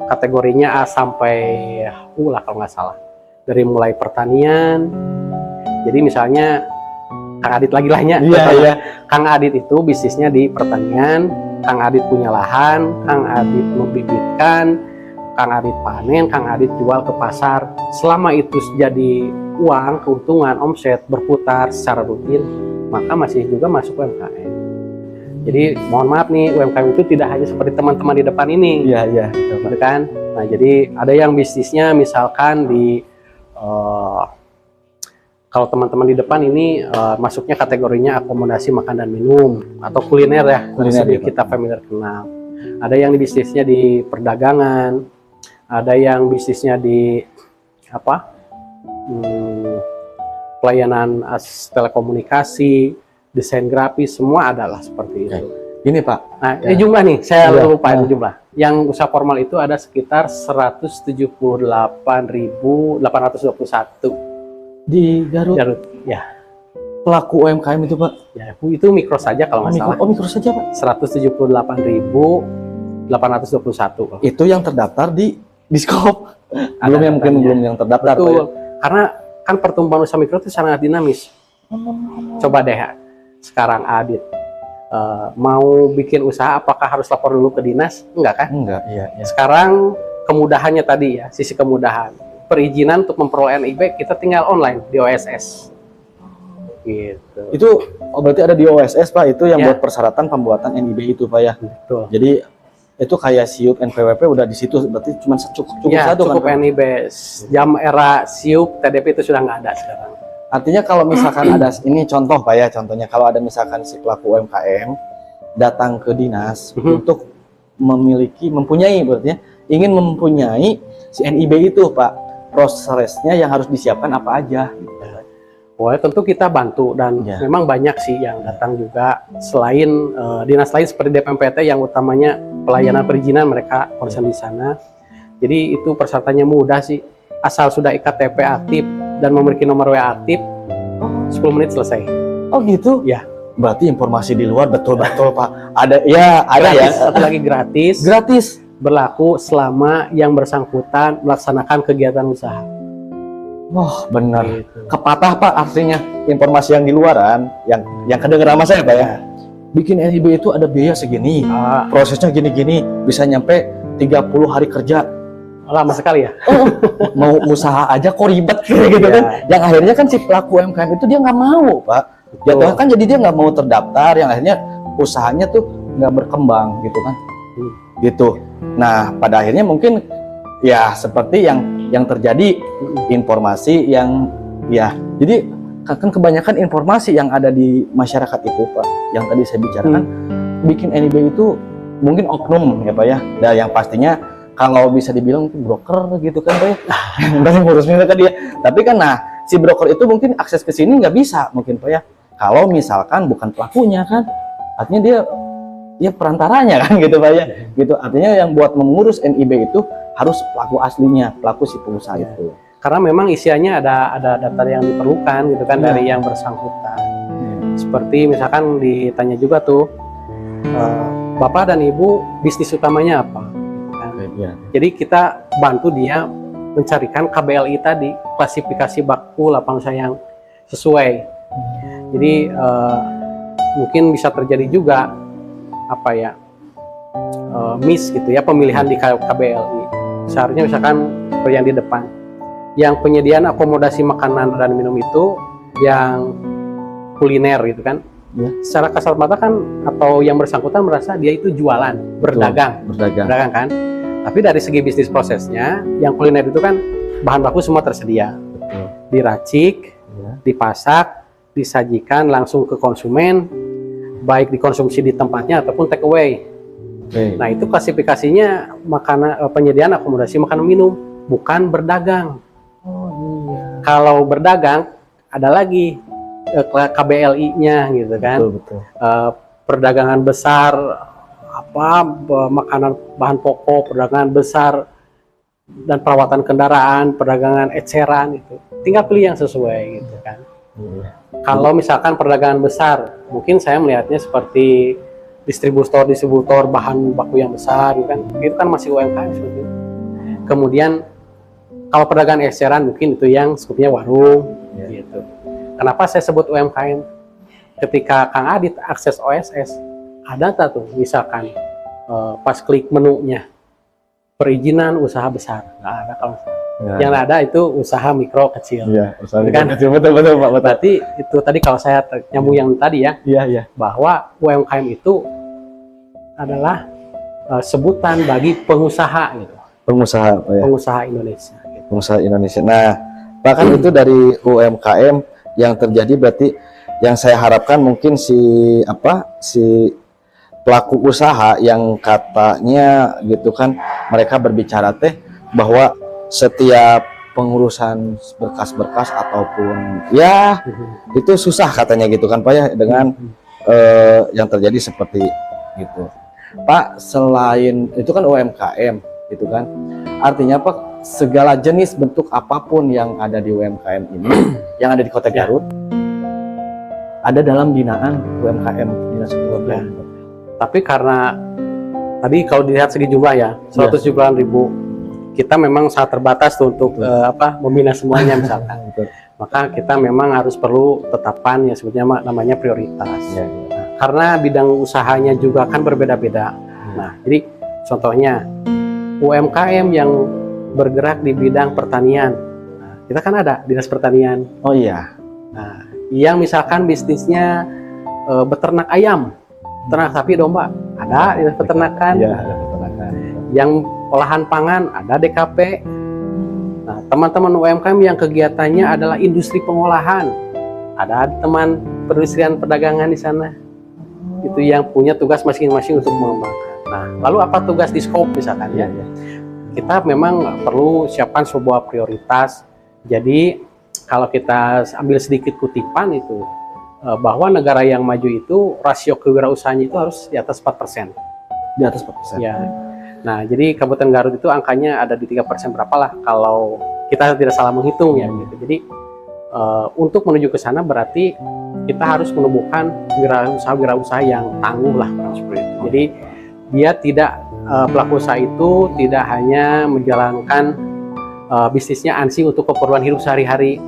kategorinya A sampai U lah kalau nggak salah. Dari mulai pertanian, jadi misalnya Kang Adit lagi lahnya. Iya. Kang Adit itu bisnisnya di pertanian, Kang Adit punya lahan, Kang Adit membibitkan, Kang Adit panen, Kang Adit jual ke pasar. Selama itu jadi uang, keuntungan, omset berputar secara rutin, maka masih juga masuk UMKM. Jadi mohon maaf nih, UMKM itu tidak hanya seperti teman-teman di depan ini, Iya, gitu, gitu kan? Nah, jadi ada yang bisnisnya misalkan di kalau teman-teman di depan ini masuknya kategorinya akomodasi makan dan minum atau kuliner ya, Kuliner, yang ya, kita familiar kenal. Ada yang di bisnisnya di perdagangan, ada yang bisnisnya di apa? Pelayanan telekomunikasi, desain grafis, semua adalah seperti itu. Ini Pak. Nah, ini jumlah nih, saya Iya. lupa ini jumlah. Yang usaha formal itu ada sekitar 178.821 Di Garut. Garut. Ya, Pelaku UMKM itu Pak. ya, itu mikro saja kalau nggak salah. Mikro saja Pak. 178.821. Itu yang terdaftar di Diskop. Ada Belum yang mungkin datanya. belum yang terdaftar Pak, Betul. ya. Karena kan pertumbuhan usaha mikro itu sangat dinamis. Coba deh sekarang Adit mau bikin usaha, apakah harus lapor dulu ke dinas? Enggak kan? Enggak, iya. Sekarang kemudahannya tadi ya, sisi kemudahan. Perizinan untuk memperoleh NIB kita tinggal online di OSS. Gitu. Itu berarti ada di OSS Pak, itu yang Ya. buat persyaratan pembuatan NIB itu Pak ya. Betul. Jadi itu kayak SIUP NPWP udah di situ, berarti cuma cukup Ya, satu cukup kan. Pak? NIB. Jam era SIUP, TDP itu sudah nggak ada sekarang. Artinya kalau misalkan ada ini contoh Pak ya, contohnya kalau ada misalkan si pelaku UMKM datang ke dinas untuk mempunyai berarti ya, ingin mempunyai si NIB itu Pak, prosesnya yang harus disiapkan apa aja gitu. Wah, tentu kita bantu dan Ya. memang banyak sih yang datang juga selain dinas lain seperti DPMPT yang utamanya pelayanan perizinan mereka konsen di sana. Jadi itu persyaratannya mudah sih, asal sudah IKTP aktif dan memiliki nomor WA aktif, 10 menit selesai. Oh gitu? Ya. Berarti informasi di luar betul-betul Pak. Ada ya, ada Gratis, ya. satu lagi gratis, Gratis. berlaku selama yang bersangkutan melaksanakan kegiatan usaha. Wah, benar. Gitu. Kepatah Pak artinya informasi yang di luaran yang kedengeran sama saya Pak ya. Bikin NIB itu ada biaya segini. Ah, Prosesnya gini-gini, bisa nyampe 30 hari kerja. lama sekali ya. Mau usaha aja kok ribet kayak gitu Ya. kan. Yang akhirnya kan si pelaku UMKM itu dia nggak mau Pak. Jatuhnya kan jadi dia nggak mau terdaftar, yang akhirnya usahanya tuh nggak berkembang gitu kan. Gitu. Nah pada akhirnya mungkin ya seperti yang terjadi, informasi yang ya jadi kan kebanyakan informasi yang ada di masyarakat itu Pak, yang tadi saya bicarakan, bikin NIB itu mungkin oknum ya Pak ya. Dan yang pastinya kalau bisa dibilang mungkin broker gitu kan Pak ya. Dari ngurusnya kan dia. Tapi kan nah si broker itu mungkin akses ke sini nggak bisa mungkin Pak ya. Kalau misalkan bukan pelakunya kan, artinya dia perantaranya kan gitu Pak ya. Gitu artinya yang buat mengurus NIB itu harus pelaku aslinya, pelaku si pengusaha itu. Karena memang isiannya ada data yang diperlukan gitu kan Ya. dari yang bersangkutan. Seperti misalkan ditanya juga tuh, Bapak dan Ibu bisnis utamanya apa? Ya. Jadi kita bantu dia mencarikan KBLI tadi, klasifikasi baku lapangan usaha yang sesuai. Jadi mungkin bisa terjadi juga apa ya miss gitu ya pemilihan di KBLI. Seharusnya misalkan seperti yang di depan, yang penyediaan akomodasi makanan dan minum itu yang kuliner gitu kan. Ya. Secara kasat mata kan atau yang bersangkutan merasa dia itu jualan, berdagang Berdagang. kan. Tapi dari segi bisnis prosesnya, yang kuliner itu kan bahan baku semua tersedia, Betul. diracik, Ya. dipasak, disajikan langsung ke konsumen, baik dikonsumsi di tempatnya ataupun take away. Oke. Nah itu klasifikasinya makanan penyediaan akomodasi makanan minum, bukan berdagang. Oh iya. Kalau berdagang ada lagi KBLI-nya gitu kan. Betul. Perdagangan besar apa makanan bahan pokok, perdagangan besar dan perawatan kendaraan, perdagangan eceran itu. Tinggal pilih yang sesuai gitu kan. Iya. Kalau misalkan perdagangan besar, mungkin saya melihatnya seperti distributor bahan baku yang besar gitu kan. Itu kan masih UMKM seperti itu. Kemudian kalau perdagangan eceran mungkin itu yang skupnya warung, gitu. Kenapa saya sebut UMKM? Ketika Kang Adit akses OSS, ada tak tuh misalkan pas klik menunya perizinan usaha besar, nggak ada kalau yang ada itu usaha mikro kecil. Iya, usaha kan? kecil, betul Pak. Betul. Berarti itu tadi kalau saya nyambung yang tadi ya, Iya. bahwa UMKM itu adalah sebutan bagi pengusaha gitu. Pengusaha, Pak ya. Pengusaha Indonesia. Gitu. Pengusaha Indonesia. Nah, bahkan itu dari UMKM yang terjadi berarti yang saya harapkan mungkin si pelaku usaha yang katanya gitu kan mereka berbicara teh bahwa setiap pengurusan berkas-berkas ataupun ya itu susah katanya gitu kan Pak ya dengan yang terjadi seperti gitu. Pak, selain itu kan UMKM gitu kan. Artinya Pak, segala jenis bentuk apapun yang ada di UMKM ini yang ada di Kota Garut ada dalam binaan UMKM Dinas Kebudayaan. Tapi karena tadi kalau dilihat segi jumlah ya 170.000, kita memang sangat terbatas tuh untuk membina semuanya misalkan. Maka kita memang harus perlu tetapan yang sebetulnya namanya prioritas. Karena bidang usahanya juga kan berbeda-beda. Nah, jadi contohnya UMKM yang bergerak di bidang pertanian. Nah, kita kan ada Dinas Pertanian. Oh iya. Nah, yang misalkan bisnisnya beternak ayam, ternak sapi domba, ada Dinas Peternakan. Iya, ada peternakan. Yang olahan pangan ada DKP. Nah, teman-teman UMKM yang kegiatannya adalah industri pengolahan, ada teman perindustrian perdagangan di sana. Itu yang punya tugas masing-masing untuk mengembangkan. Nah, lalu apa tugas di scope misalkan ya? Kita memang perlu siapkan sebuah prioritas. Jadi kalau kita ambil sedikit kutipan itu bahwa negara yang maju itu rasio kewirausahaannya itu harus di atas 4%. Di atas 4%. Ya. Nah, jadi Kabupaten Garut itu angkanya ada di 3% berapalah kalau kita tidak salah menghitung ya gitu. Jadi untuk menuju ke sana berarti kita harus menumbuhkan wirausaha yang tangguh lah seperti itu. Jadi dia tidak pelaku usaha itu tidak hanya menjalankan bisnisnya ansih untuk keperluan hidup sehari-hari,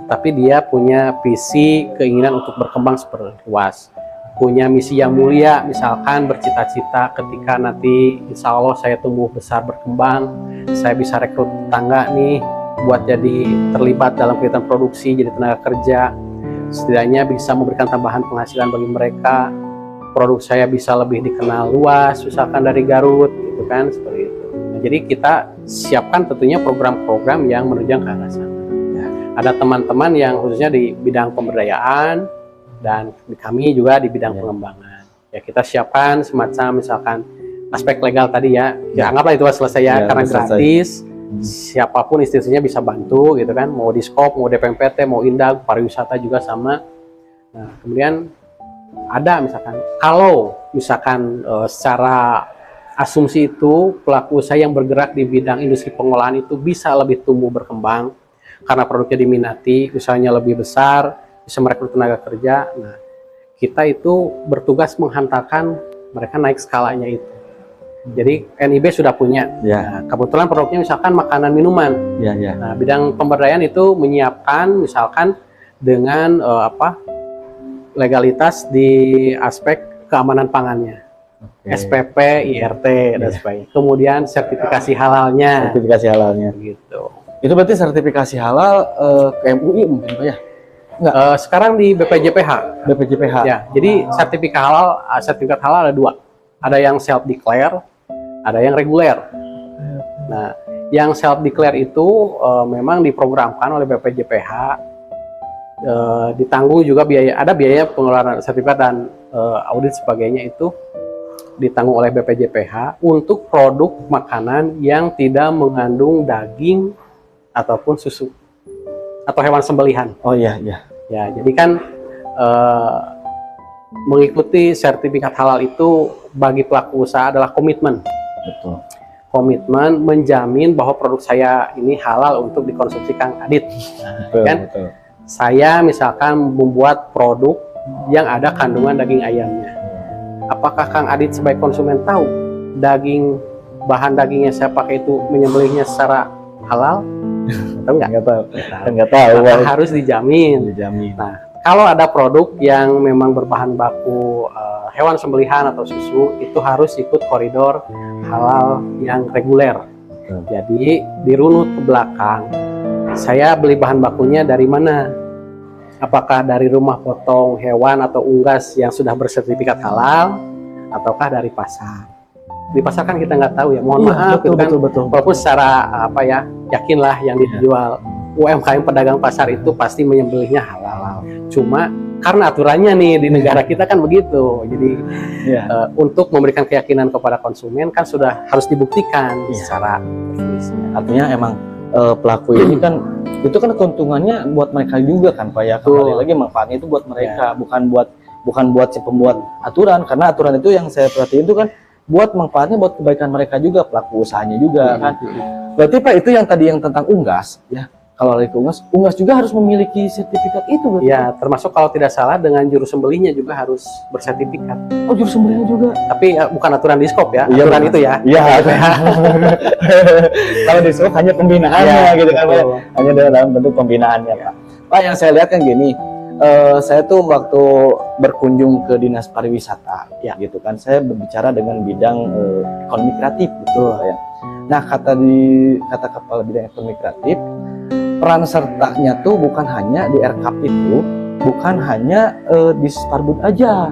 tapi dia punya visi keinginan untuk berkembang seperti luas, punya misi yang mulia, misalkan bercita-cita ketika nanti insya Allah saya tumbuh besar berkembang, saya bisa rekrut tetangga nih buat jadi terlibat dalam kegiatan produksi, jadi tenaga kerja, setidaknya bisa memberikan tambahan penghasilan bagi mereka, produk saya bisa lebih dikenal luas, misalkan dari Garut, gitu kan, seperti itu. Nah, jadi kita siapkan tentunya program-program yang menunjang ke arah sana. Ya, ada teman-teman yang khususnya di bidang pemberdayaan dan kami juga di bidang pengembangan. Ya kita siapkan semacam misalkan aspek legal tadi ya. Anggaplah itu selesai ya karena gratis. Siapapun institusinya bisa bantu, gitu kan. Mau di Skop, mau DPMPT, mau Indag, pariwisata juga sama. Nah, kemudian ada misalkan kalau misalkan secara asumsi itu pelaku usaha yang bergerak di bidang industri pengolahan itu bisa lebih tumbuh berkembang karena produknya diminati, usahanya lebih besar, bisa merekrut tenaga kerja. Nah, kita itu bertugas menghantarkan mereka naik skalanya itu. Jadi NIB sudah punya. Nah, kebetulan produknya misalkan makanan minuman. Nah, bidang pemberdayaan itu menyiapkan misalkan dengan legalitas di aspek keamanan pangannya, SPP, IRT dan sebagainya. Kemudian sertifikasi halalnya. Gitu. Itu berarti sertifikasi halal ke MUI mungkin Pak ya? Sekarang di BPJPH. Ya, jadi sertifikat halal ada dua. Ada yang self declare, ada yang reguler. Nah, yang self declare itu memang diprogramkan oleh BPJPH, ditanggung juga biaya pengeluaran sertifikat dan audit sebagainya itu ditanggung oleh BPJPH untuk produk makanan yang tidak mengandung daging ataupun susu atau hewan sembelihan. Oh iya. Ya, jadi kan mengikuti sertifikat halal itu bagi pelaku usaha adalah komitmen. Betul. Komitmen menjamin bahwa produk saya ini halal untuk dikonsumsi Kang Adit. Betul. Saya misalkan membuat produk yang ada kandungan daging ayamnya. Apakah Kang Adit sebagai konsumen tahu daging bahan daging yang saya pakai itu menyembelihnya secara halal? Tahu nggak? Nggak tahu. Maka harus dijamin. Dijamin. Nah, kalau ada produk yang memang berbahan baku hewan sembelihan atau susu, itu harus ikut koridor halal yang reguler. Jadi dirunut ke belakang. Saya beli bahan bakunya dari mana? Apakah dari rumah potong hewan atau unggas yang sudah bersertifikat halal, ataukah dari pasar? Di pasar kan kita nggak tahu ya. Mohon maaf, betul, gitu kan. betul. Walaupun secara yakinlah yang dijual UMKM pedagang pasar itu pasti menyembelihnya halal. Cuma karena aturannya nih di negara kita kan begitu. Jadi untuk memberikan keyakinan kepada konsumen kan sudah harus dibuktikan secara teknisnya. Artinya emang pelaku ini kan itu kan keuntungannya buat mereka juga kan Pak ya. Kembali lagi manfaatnya itu buat mereka, bukan buat si pembuat aturan, karena aturan itu yang saya perhatiin itu kan buat manfaatnya buat kebaikan mereka juga, pelaku usahanya juga kan. Berarti Pak itu yang tadi yang tentang unggas ya. Kalau lagi ke unggas juga harus memiliki sertifikat itu berarti. Ya, termasuk kalau tidak salah dengan juru sembelihnya juga harus bersertifikat. Oh, juru sembelihnya juga. Tapi bukan aturan di skop ya, Iya, aturan itu ya. Iya. Kalau di skop hanya pembinaannya gitu kan Pak. Hanya dalam bentuk pembinaannya Pak. Pak, yang saya lihat kan gini, saya tuh waktu berkunjung ke Dinas Pariwisata ya gitu kan, saya berbicara dengan bidang ekonomi kreatif betul ya. Nah, kata kepala bidang ekonomi kreatif, peran sertanya tuh bukan hanya di RKAP itu, bukan hanya di Sparbud aja,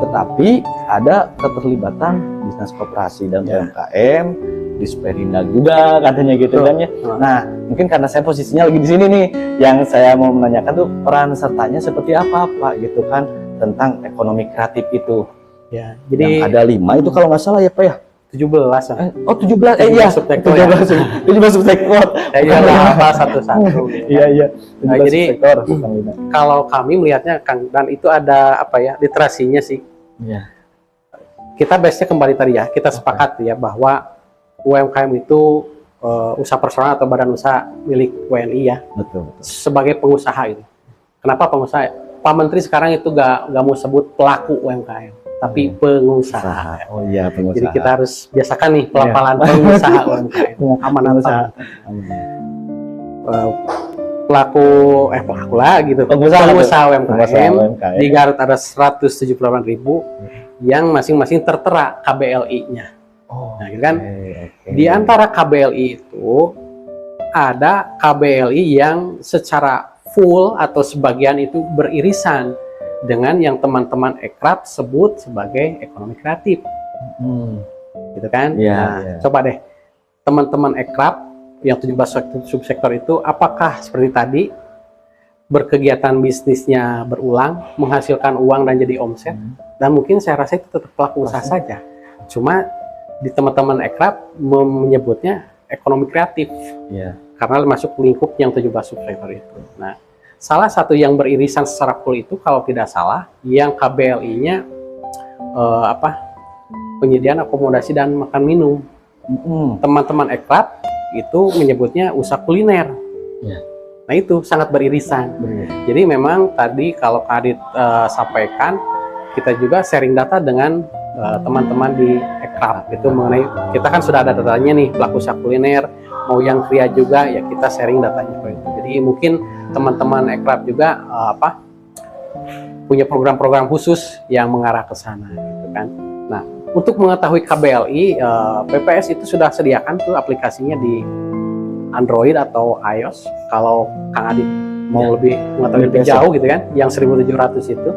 tetapi ada keterlibatan Dinas Koperasi dan UMKM, di Sperinda juga katanya gitu kan ya. Nah, mungkin karena saya posisinya lagi di sini nih, yang saya mau menanyakan tuh peran sertanya seperti apa Pak gitu kan tentang ekonomi kreatif itu. Ya, jadi yang ada 5 itu kalau nggak salah ya Pak ya. 17 ya. Oh 17, iya subsektor 17 subsektor. Saya juga hafal satu-satu. Iya. Nah, jadi sektor, kalau kami melihatnya Kang, dan itu ada literasinya sih. Iya. Kita base-nya kembali tadi ya, kita sepakat ya bahwa UMKM itu usaha personal atau badan usaha milik WNI ya. Betul. Sebagai pengusaha itu. Kenapa pengusaha? Pak Menteri sekarang itu gak mau sebut pelaku UMKM, tapi pengusaha. Oh iya, pengusaha. Jadi kita harus biasakan nih pelafalan pengusaha UMKM. Aman-aman. Pelaku lah gitu. Pengusaha UMKM. Di Garut ada 178.000 yang masing-masing tertera KBLI-nya. Nah, gitu kan? Di antara KBLI itu ada KBLI yang secara full atau sebagian itu beririsan dengan yang teman-teman Ekrab sebut sebagai ekonomi kreatif, gitu kan? Coba deh teman-teman Ekrab yang 17 subsektor itu, apakah seperti tadi berkegiatan bisnisnya berulang, menghasilkan uang dan jadi omset? Dan mungkin saya rasa itu tetap pelaku usaha saja, cuma di teman-teman Ekrab menyebutnya ekonomi kreatif, karena masuk lingkup yang 17 subsektor itu. Nah, salah satu yang beririsan secara full itu kalau tidak salah yang KBLI-nya penyediaan akomodasi dan makan minum. Teman-teman Ekrab itu menyebutnya usaha kuliner. Nah, itu sangat beririsan. Jadi memang tadi kalau Kak Adit sampaikan, kita juga sharing data dengan teman-teman di Ekrab itu mengenai, kita kan sudah ada datanya nih pelaku usaha kuliner, mau yang kria juga ya kita sharing datanya. Jadi mungkin teman-teman Ekrab juga punya program-program khusus yang mengarah ke sana gitu kan. Nah, untuk mengetahui KBLI, PPS itu sudah sediakan tuh aplikasinya di Android atau iOS. Kalau Kang Adit mau lebih mengetahui lebih jauh gitu kan, yang 1700 itu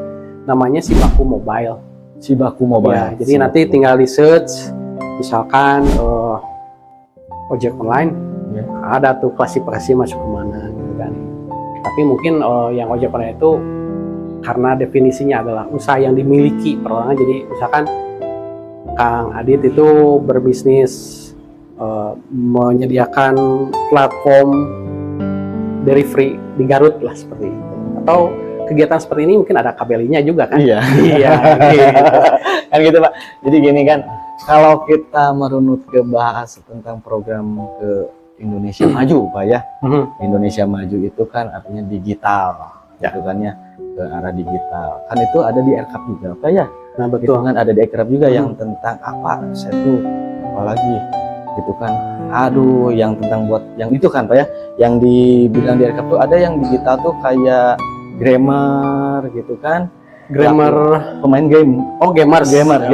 namanya Sibaku Mobile. Sibaku Mobile. Ya, jadi nanti tinggal di search, misalkan ojek online, ada tuh klasifikasi masuk kemana gitu kan. Tapi mungkin yang ojek online itu karena definisinya adalah usaha yang dimiliki perorangan. Jadi misalkan Kang Adit itu berbisnis menyediakan platform delivery di Garut lah seperti itu. Atau kegiatan seperti ini mungkin ada KBLI-nya juga kan? Iya. Gitu. Kan gitu Pak. Jadi gini kan, kalau kita merunut ke bahas tentang program ke Indonesia Maju Pak ya. Indonesia Maju itu kan artinya digital, gitu kan ya, ke arah digital. Kan itu ada di RKAP juga Pak ya. Nah betul. Gitu kan ada di RKAP juga yang tentang apa? Saya tuh apalagi gitu kan. Aduh, yang tentang buat yang itu kan Pak ya, yang dibilang di aircraft tuh ada yang digital tuh kayak grammar gitu kan. Grammar, Pemain game. oh gamers, Gamer.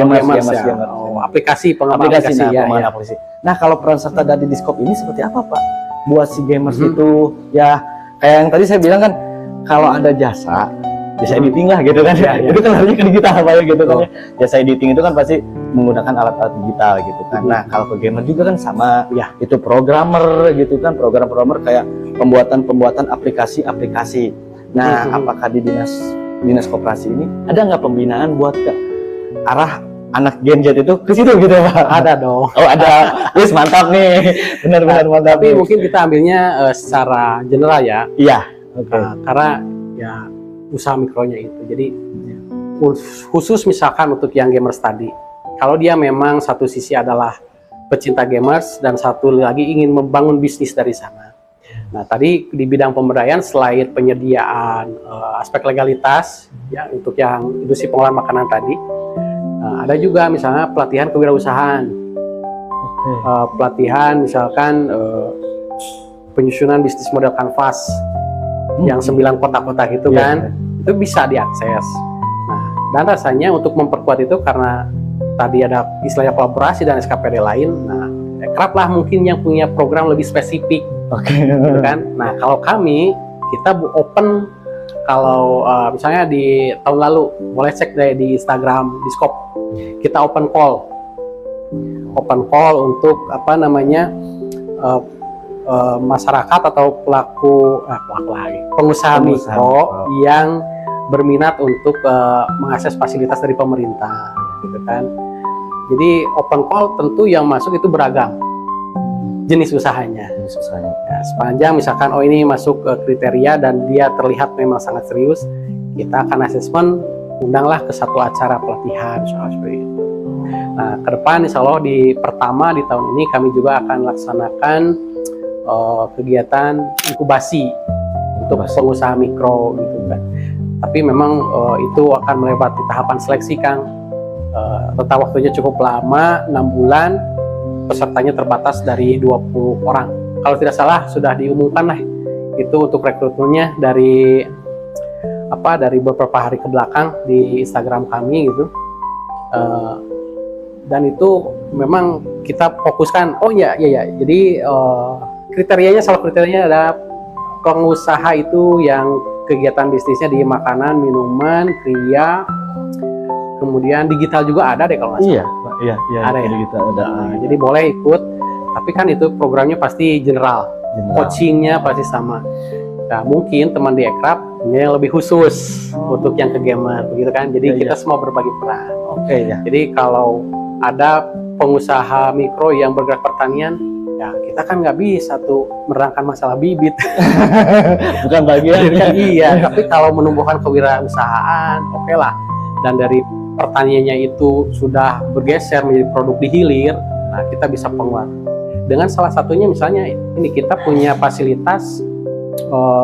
Oh, aplikasi pengembang Aplikasi, aplikasi, nah, ya, pemain ya. aplikasi. Nah, kalau peran serta dari Diskop ini seperti apa Pak? Buat si gamers itu ya kayak yang tadi saya bilang kan, kalau ada jasa editing lah gitu kan ya. Itu kan harusnya ke digital Pak ya gitu kan ya. Jasa editing itu kan pasti menggunakan alat-alat digital gitu kan. Nah, kalau ke gamer juga kan sama ya, itu programmer gitu kan, programmer kayak pembuatan aplikasi. Nah, apakah di dinas koperasi ini ada nggak pembinaan buat ke arah anak Gen Z itu ke situ gitu Pak? Ada dong. Oh ada, wis mantap nih, benar-benar mantap. Tapi nih. mungkin kita ambilnya secara general ya. Iya, oke. Karena ya usaha mikronya itu. Jadi khusus misalkan untuk yang gamers tadi, kalau dia memang satu sisi adalah pecinta gamers dan satu lagi ingin membangun bisnis dari sana. Nah, tadi di bidang pemberdayaan selain penyediaan aspek legalitas ya untuk yang industri pengolahan makanan tadi, ada juga misalnya pelatihan kewirausahaan, pelatihan misalkan penyusunan bisnis model kanvas yang 9 kota-kota gitu kan, itu bisa diakses. Nah, dan rasanya untuk memperkuat itu karena tadi ada istilahnya kolaborasi dan SKPD lain, nah kerap lah mungkin yang punya program lebih spesifik. Gitu kan. Nah, kalau kami kita open, kalau misalnya di tahun lalu boleh cek deh di Instagram Diskop, kita open call untuk apa namanya masyarakat atau pengusaha mikro yang berminat untuk mengakses fasilitas dari pemerintah, gitu kan. Jadi open call tentu yang masuk itu beragam jenis usahanya. Ya, sepanjang misalkan ini masuk ke kriteria dan dia terlihat memang sangat serius, kita akan asesmen, undanglah ke satu acara pelatihan soal seperti itu. Nah, ke depan insya Allah di tahun ini kami juga akan laksanakan kegiatan inkubasi untuk pengusaha mikro gitu kan. Tapi memang itu akan melewati tahapan seleksi Kang. Rentang waktunya cukup lama, 6 bulan. Pesertanya terbatas dari 20 orang. Kalau tidak salah sudah diumumkan lah itu untuk rekrutmennya dari beberapa hari ke belakang di Instagram kami gitu. Dan itu memang kita fokuskan. Oh iya. Jadi salah kriterianya adalah pengusaha itu yang kegiatan bisnisnya di makanan, minuman, kriya, kemudian digital juga ada deh kalau nggak salah. Iya, ada ya. Digital ada. Jadi boleh ikut, tapi kan itu programnya pasti general. Coachingnya pasti sama. Nah, mungkin teman di Ekrab punya yang lebih khusus untuk yang ke gamer, begitu kan? Jadi kita semua berbagi peran. Jadi kalau ada pengusaha mikro yang bergerak pertanian, ya kita kan nggak bisa tuh menerangkan masalah bibit. Bukan bagian. Iya, tapi kalau menumbuhkan kewirausahaan, oke lah. Dan dari pertaniannya itu sudah bergeser menjadi produk di hilir, nah kita bisa penguat. Dengan salah satunya misalnya ini kita punya fasilitas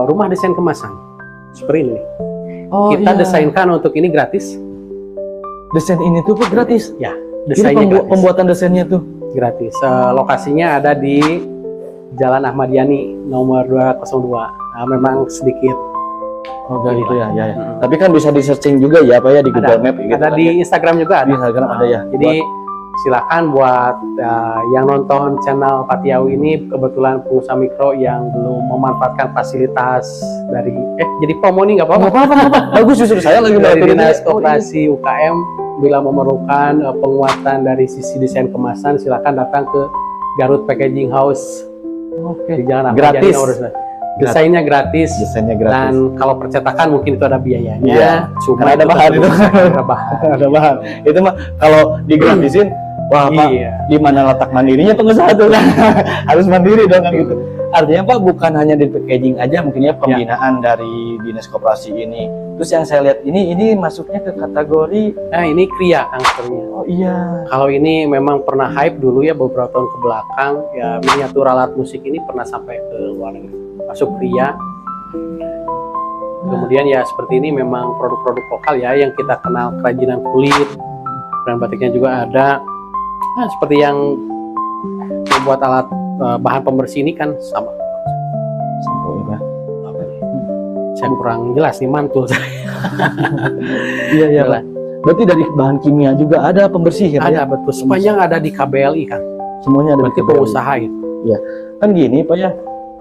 rumah desain kemasan seperti ini. Kita desainkan untuk ini gratis. Desain ini tuh gratis? Ya, desainnya gratis. Pembuatan desainnya tuh gratis. Lokasinya ada di Jalan Ahmad Yani nomor 202. Nah, memang sedikit gitu ya. Tapi kan bisa di searching juga ya Pak ya di Google Map gitu. Ada di Instagram juga ada. Di Instagram ada ya. Jadi silakan buat yang nonton channel Patiau ini kebetulan pengusaha mikro yang belum memanfaatkan fasilitas dari jadi promo nih nggak apa-apa. Bagus, justru saya lagi dari Dinas Koperasi UKM bila memerlukan penguatan dari sisi desain kemasan silakan datang ke Garut Packaging House. Di Jalan Ahmad Yani nomor 2. Desainnya gratis. Dan kalau percetakan mungkin itu ada biayanya. Cuma ada bahan itu. Ada bahan. Itu mah kalau digratisin, wah Pak, di mana letak mandirinya pengusaha tuh kan? Harus mandiri dong kan gitu. Artinya Pak bukan hanya di packaging aja, mungkin ya pembinaan dari dinas koperasi ini. Terus yang saya lihat ini masuknya ke kategori, ini kriya angkernya. Oh iya. Kalau ini memang pernah hype dulu ya beberapa tahun ke belakang, ya miniatur alat musik ini pernah sampai ke luar negeri, masuk kriya. Kemudian ya seperti ini memang produk-produk lokal ya yang kita kenal, kerajinan kulit, dan batiknya juga ada. Nah, seperti yang buat alat bahan pembersih ini kan sama. Sampo ya. Saya kurang jelas nih mantul saya. Iya iya Pak. Berarti dari bahan kimia juga ada pembersih ya Pak? Ada betul. Sepanjang ada di KBLI kan. Semuanya ada Berarti di KBLI. pengusaha itu. Kan gini Pak ya,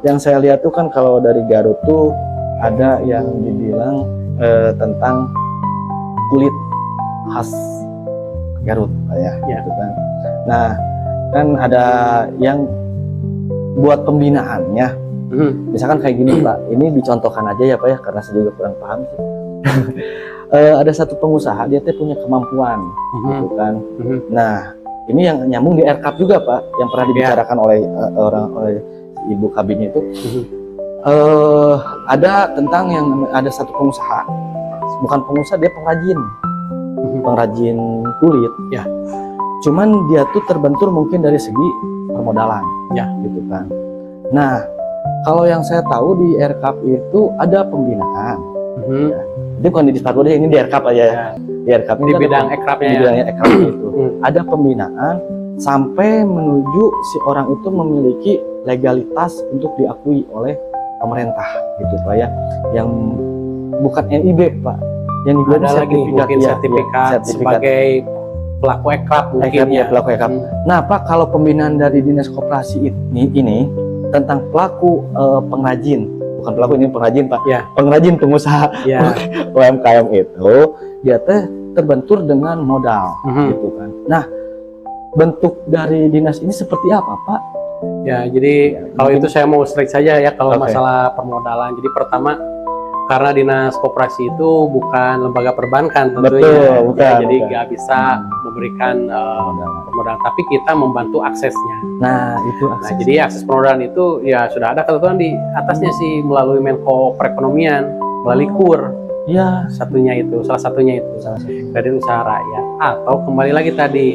yang saya lihat tuh kan kalau dari Garut tuh ada yang dibilang tentang kulit khas Garut Pak ya, Ya. gitu kan. Nah, kan ada yang buat pembinaannya. Misalkan kayak gini Pak, ini dicontohkan aja ya Pak ya, karena saya juga kurang paham sih. Ada satu pengusaha dia tuh punya kemampuan, gitu kan. Nah, ini yang nyambung di RKAP juga Pak, yang pernah dibicarakan oleh oleh Ibu Kabinnya itu. Ada tentang yang ada satu pengusaha, bukan pengusaha, dia pengrajin kulit. Ya. Cuman dia tuh terbentur mungkin dari segi permodalan, Ya. gitu kan. Nah, kalau yang saya tahu di RKAP itu ada pembinaan. Ini bukan di Disparbo deh, ini di RKAP aja ya. Di RKAP Di ini bidang ada ekrapnya di ya. bidang ekrap itu. Ada pembinaan sampai menuju si orang itu memiliki legalitas untuk diakui oleh pemerintah, gitu Pak ya. Yang bukan NIB Pak, yang dibilang Ada lagi mungkin ya, sertifikat sebagai pelaku ekrap mungkin ya. pelaku ekrap. Nah Pak, kalau pembinaan dari Dinas Koperasi ini tentang pelaku pengrajin, bukan pelaku ini pengrajin Pak, Ya. pengrajin pengusaha Ya. UMKM itu dia teh terbentur dengan modal, gitu kan. Nah, bentuk dari dinas ini seperti apa Pak? Ya, jadi kalau itu saya mau straight saja ya kalau Oke. masalah permodalan. Jadi pertama, karena Dinas Koperasi itu bukan lembaga perbankan tentunya. Betul, bukan, Ya, jadi bukan. nggak bisa memberikan permodalan, tapi kita membantu aksesnya. Nah, itu Nah, akses. jadi akses permodalan itu ya sudah ada ketentuan di atasnya sih melalui Menko Perekonomian, melalui KUR. ya Salah satunya itu salah satu. dari usaha rakyat, atau kembali lagi tadi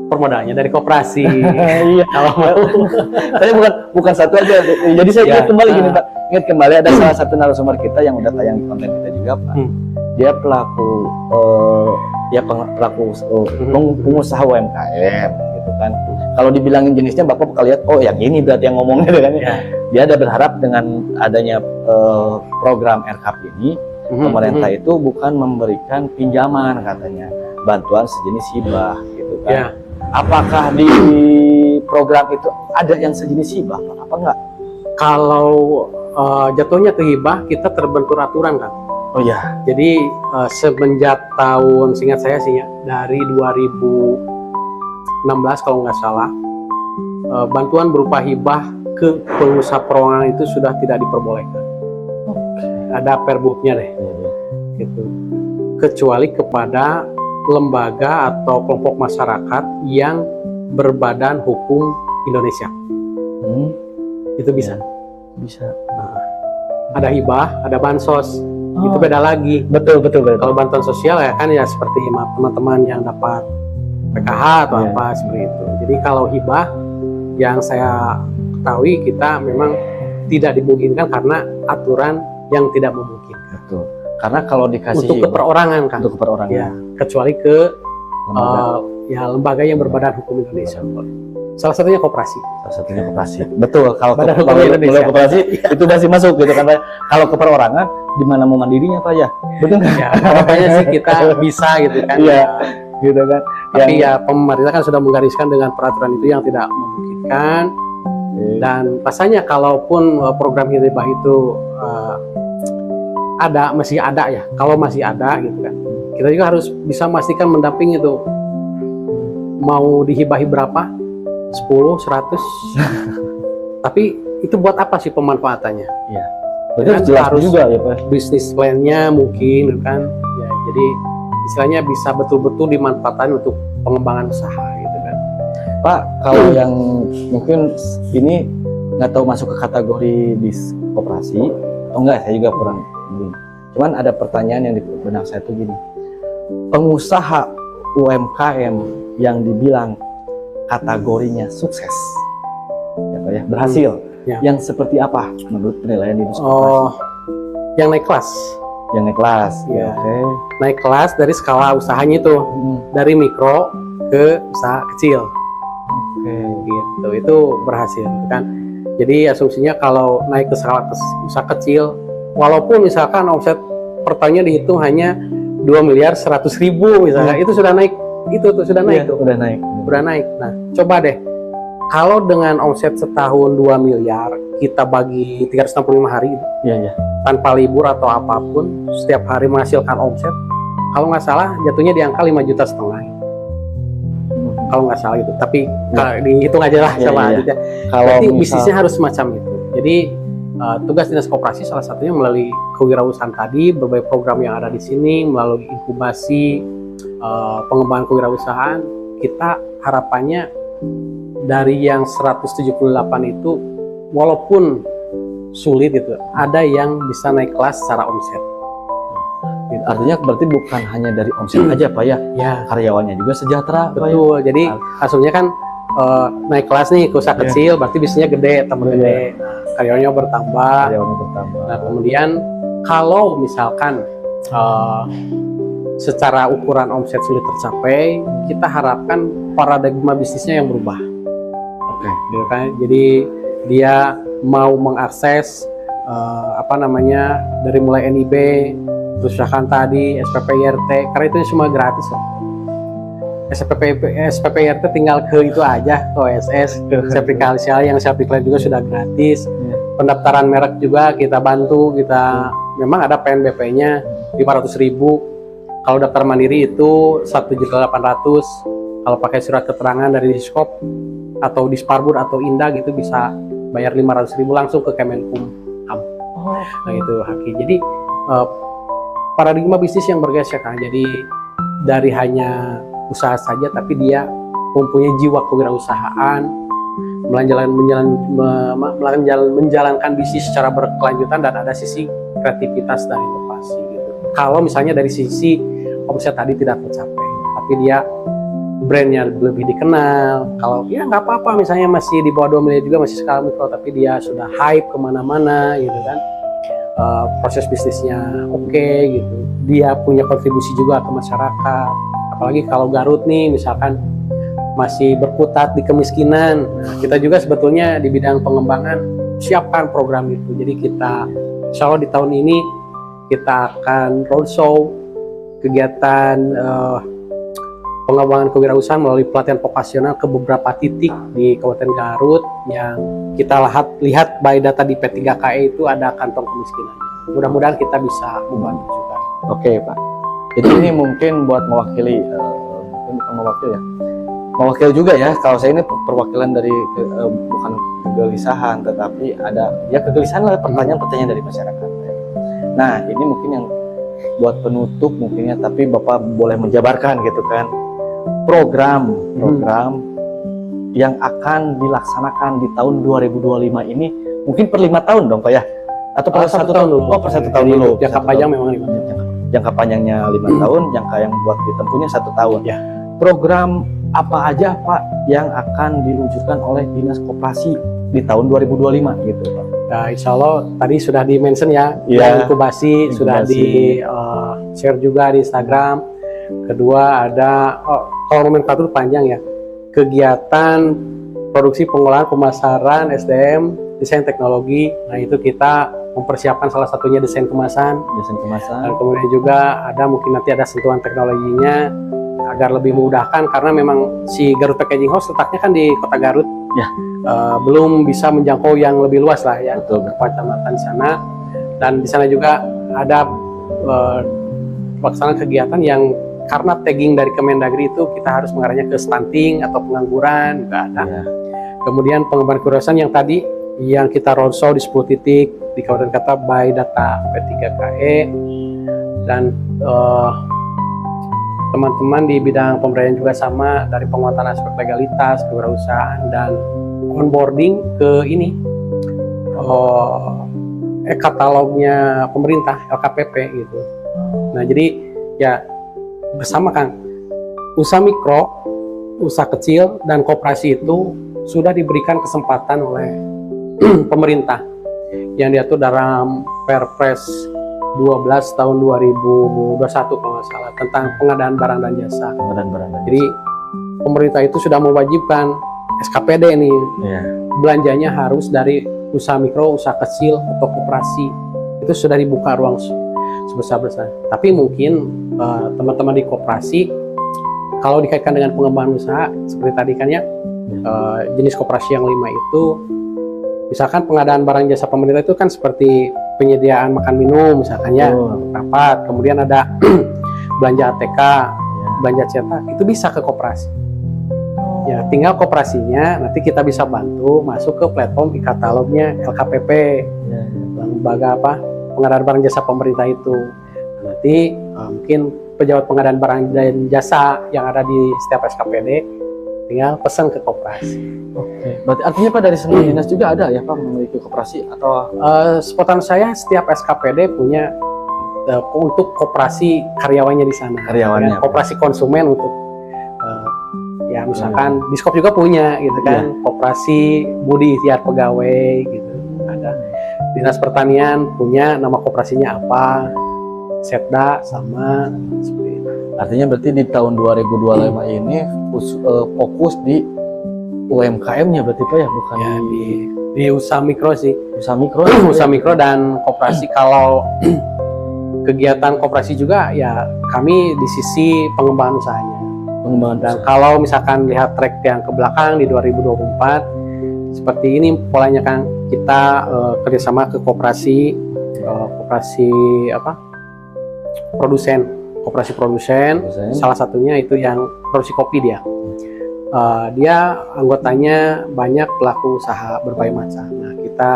permodalannya dari koperasi. Iya. Kalau mau. Tapi bukan satu aja. Jadi saya Ya. ingat kembali gini Pak. Ingat kembali ada salah satu narasumber kita yang udah tayang di konten kita juga Pak. Dia pelaku pengusaha UMKM, gitu kan. Kalau dibilangin jenisnya Bapak bakal lihat, oh yang ini berarti yang ngomongnya kan. Ya. Dia ada berharap dengan adanya program RKAP ini, pemerintah itu bukan memberikan pinjaman katanya, bantuan sejenis hibah, gitu kan. Ya. Apakah di program itu ada yang sejenis hibah Pak? Apa enggak? Kalau jatuhnya ke hibah, kita terbentur aturan kan. Oh ya. Jadi semenjak tahun, seingat saya sih ya, dari 2016 kalau nggak salah, bantuan berupa hibah ke pengusaha perorangan itu sudah tidak diperbolehkan. Ada perbuknya deh, gitu. Kecuali kepada lembaga atau kelompok masyarakat yang berbadan hukum Indonesia. Itu bisa. Bisa. Ada hibah, ada bansos. Itu beda lagi. Betul. Kalau bantuan sosial ya kan ya seperti teman-teman yang dapat PKH atau Iya. apa seperti itu. Jadi kalau hibah yang saya ketahui kita memang tidak dimungkinkan karena aturan yang tidak memungkinkan. Betul. Karena kalau dikasih Untuk keperorangan kan. untuk perorangan. Ya, kecuali ke Lembaga. lembaga yang berbadan hukum Indonesia. Salah satunya koperasi. Salah satunya koperasi. Betul. Kalau Badan ke- Hukum kalau Indonesia. koperasi itu masih masuk gitu kan Pak. Kalau ke perorangan di mana mau mandirinya Pak ya? Betul nggak? Ya, harapannya sih kita bisa gitu kan. Iya. Gitu kan. Tapi ya pemerintah kan sudah menggariskan dengan peraturan itu yang tidak memungkinkan. Dan rasanya kalaupun program hibah itu masih ada ya, kalau masih ada gitu kan, kita juga harus bisa memastikan mendampingi itu mau dihibahi berapa, 10, 100 tapi itu buat apa sih pemanfaatannya? Betul, Kan jelas harus juga ya Pak. bisnis plan-nya mungkin kan ya, jadi istilahnya bisa betul-betul dimanfaatkan untuk pengembangan usaha gitu kan. Pak, kalau yang mungkin ini nggak tahu masuk ke kategori di koperasi atau enggak, saya juga kurang belum. Cuman ada pertanyaan yang di benak saya tuh gini, pengusaha UMKM yang dibilang kategorinya sukses, ya Pak ya, berhasil, Ya. yang seperti apa menurut penilaian Dinas Koperasi? Oh, yang naik kelas, Yang naik kelas, Ya. Oke. naik kelas dari skala usahanya itu dari mikro ke usaha kecil. Oke. gitu. Itu berhasil kan. Jadi asumsinya kalau naik ke skala usaha kecil, walaupun misalkan omset per tahunnya dihitung hanya 2.100.000 misalnya, itu sudah naik, itu tuh sudah naik Iya, tuh, udah naik. udah naik. Nah, coba deh kalau dengan omset setahun 2 miliar kita bagi 365 hari Iya, iya. tanpa libur atau apapun, setiap hari menghasilkan omset, kalau nggak salah jatuhnya di angka 5,5 juta. Kalau nggak salah itu, tapi dihitung aja lah Iya, sama iya. Adit ya. Kalau Berarti misal- bisnisnya harus semacam itu. Jadi tugas dinas koperasi salah satunya melalui kewirausahaan tadi, berbagai program yang ada di sini, melalui inkubasi, pengembangan kewirausahaan, kita harapannya dari yang 178 itu, walaupun sulit itu, ada yang bisa naik kelas secara omset. Gitu. artinya berarti bukan hanya dari omset aja Pak ya, Ya, karyawannya juga sejahtera Pak ya. betul. Jadi asumsinya kan naik kelas nih ke usaha Iya. kecil, berarti bisnisnya gede, tambah Iya. gede. Nah, karyawannya bertambah. Karyawannya bertambah. Nah, kemudian kalau misalkan secara ukuran omset sulit tercapai, kita harapkan paradigma bisnisnya yang berubah. Oke. Gitu kan? Jadi dia mau mengakses dari mulai NIB, terus misalkan tadi SPP IRT, karena itu semua gratis loh. SPP IRT tinggal ke itu aja, ke OSS, sertifikasi yang sertifikat juga sudah gratis. Iya. Pendaftaran merek juga kita bantu, kita memang ada PNBP-nya 500.000. Kalau daftar mandiri itu 1.800.000. Kalau pakai surat keterangan dari Diskop atau Disparbud atau Indah gitu bisa bayar 500.000 langsung ke Kemenkumham. Nah itu Haki. Jadi paradigma bisnis yang bergeser kan. Jadi dari hanya usaha saja, tapi dia mempunyai jiwa kewirausahaan, menjalankan bisnis secara berkelanjutan, dan ada sisi kreativitas dan inovasi gitu. Kalau misalnya dari sisi omset tadi tidak tercapai, tapi dia brandnya lebih dikenal, kalau ya nggak apa-apa misalnya masih di bawah 2 miliar juga, masih skala mikro, tapi dia sudah hype kemana-mana gitu kan, proses bisnisnya oke gitu, dia punya kontribusi juga ke masyarakat. Apalagi kalau Garut nih misalkan masih berkutat di kemiskinan, nah, kita juga sebetulnya di bidang pengembangan siapkan program itu. Jadi kita insya Allah di tahun ini kita akan roadshow, kegiatan pengembangan kewirausahaan melalui pelatihan vokasional ke beberapa titik di Kabupaten Garut yang kita lihat by data di P3KE itu ada kantong kemiskinan. Mudah-mudahan kita bisa membantu juga. Oke Pak. Jadi ini mungkin buat mewakili, mungkin bukan mewakili ya, mewakili juga ya. Kalau saya ini perwakilan dari bukan kegelisahan, tetapi ada ya kegelisahan lah, pertanyaan-pertanyaan dari masyarakat. Nah ini mungkin yang buat penutup mungkinnya, tapi Bapak boleh menjabarkan gitu kan, program yang akan dilaksanakan di tahun 2025 ini, mungkin per 5 tahun dong Pak ya? Atau per 1 tahun dulu? Oh per 1 tahun dulu. Jangka panjang memang 5 tahun. Jangka panjangnya 5 tahun, jangka yang buat ditempuhnya 1 tahun. Ya. Program apa aja Pak yang akan diluncurkan oleh Dinas Koperasi di tahun 2025 gitu Pak? Nah, insya Allah tadi sudah di-mention ya, Iya. inkubasi sudah di share juga di Instagram. Kedua ada, kalau nomenklatur panjang ya, kegiatan produksi, pengolahan, pemasaran, SDM, desain teknologi. Nah itu kita mempersiapkan salah satunya desain kemasan. Desain kemasan. Dan kemudian juga ada mungkin nanti ada sentuhan teknologinya agar lebih memudahkan, karena memang si Garut Packaging House letaknya kan di Kota Garut. Ya. Belum bisa menjangkau yang lebih luas lah ya, Betul. kecamatan di sana. Dan di sana juga ada pelaksanaan kegiatan yang karena tagging dari Kemendagri itu kita harus mengarahnya ke stunting atau pengangguran juga ada. Ya. Kemudian pengembangan kewirausahaan yang tadi yang kita roadshow di 10 titik di Kabupaten Kota by data P3KE, dan teman-teman di bidang pemberdayaan juga sama, dari penguatan aspek legalitas, kewirausahaan, dan onboarding ke ini katalognya pemerintah LKPP gitu. Nah jadi ya bersama Kang, usaha mikro, usaha kecil, dan koperasi itu sudah diberikan kesempatan oleh pemerintah yang diatur dalam Perpres 12 tahun 2021 kalau nggak salah, tentang pengadaan barang dan jasa. Pengadaan barang dan Jadi pemerintah itu sudah mewajibkan SKPD nih. Iya. Belanjanya harus dari usaha mikro, usaha kecil, atau koperasi. Itu sudah dibuka ruang sebesar-besar. Tapi mungkin teman-teman di koperasi, kalau dikaitkan dengan pengembangan usaha, seperti tadi kan ya, jenis koperasi yang 5 itu, misalkan pengadaan barang jasa pemerintah itu kan seperti penyediaan makan minum, misalkan ya, rapat, kemudian ada belanja ATK, belanja cetak, itu bisa ke koperasi. Ya, tinggal koperasinya nanti kita bisa bantu masuk ke platform e-katalognya LKPP, lembaga pengadaan barang jasa pemerintah itu. Nanti mungkin pejabat pengadaan barang dan jasa yang ada di setiap SKPD tinggal pesan ke koperasi. Oke. Berarti artinya Pak dari semua dinas juga ada ya Pak memiliki koperasi atau? Sepotong saya setiap SKPD punya untuk koperasi karyawannya di sana. Karyawannya. Ya, koperasi konsumen untuk ya misalkan Diskop juga punya gitu kan, koperasi budi ikhtiar pegawai gitu. Ada dinas pertanian punya nama koperasinya apa, Setda sama seperti itu. Artinya berarti di tahun 2025 ini fokus di UMKM-nya berarti Pak ya, bukan Ya, di usaha mikro sih. usaha mikro. Usaha mikro dan koperasi. Kalau kegiatan koperasi juga ya kami di sisi pengembangan usahanya. Dan kalau misalkan lihat track yang ke belakang di 2024 seperti ini polanya kan, kita kerjasama ke koperasi koperasi produsen. Salah satunya itu yang produksi kopi dia. Dia anggotanya banyak pelaku usaha berbagai macam. Nah, kita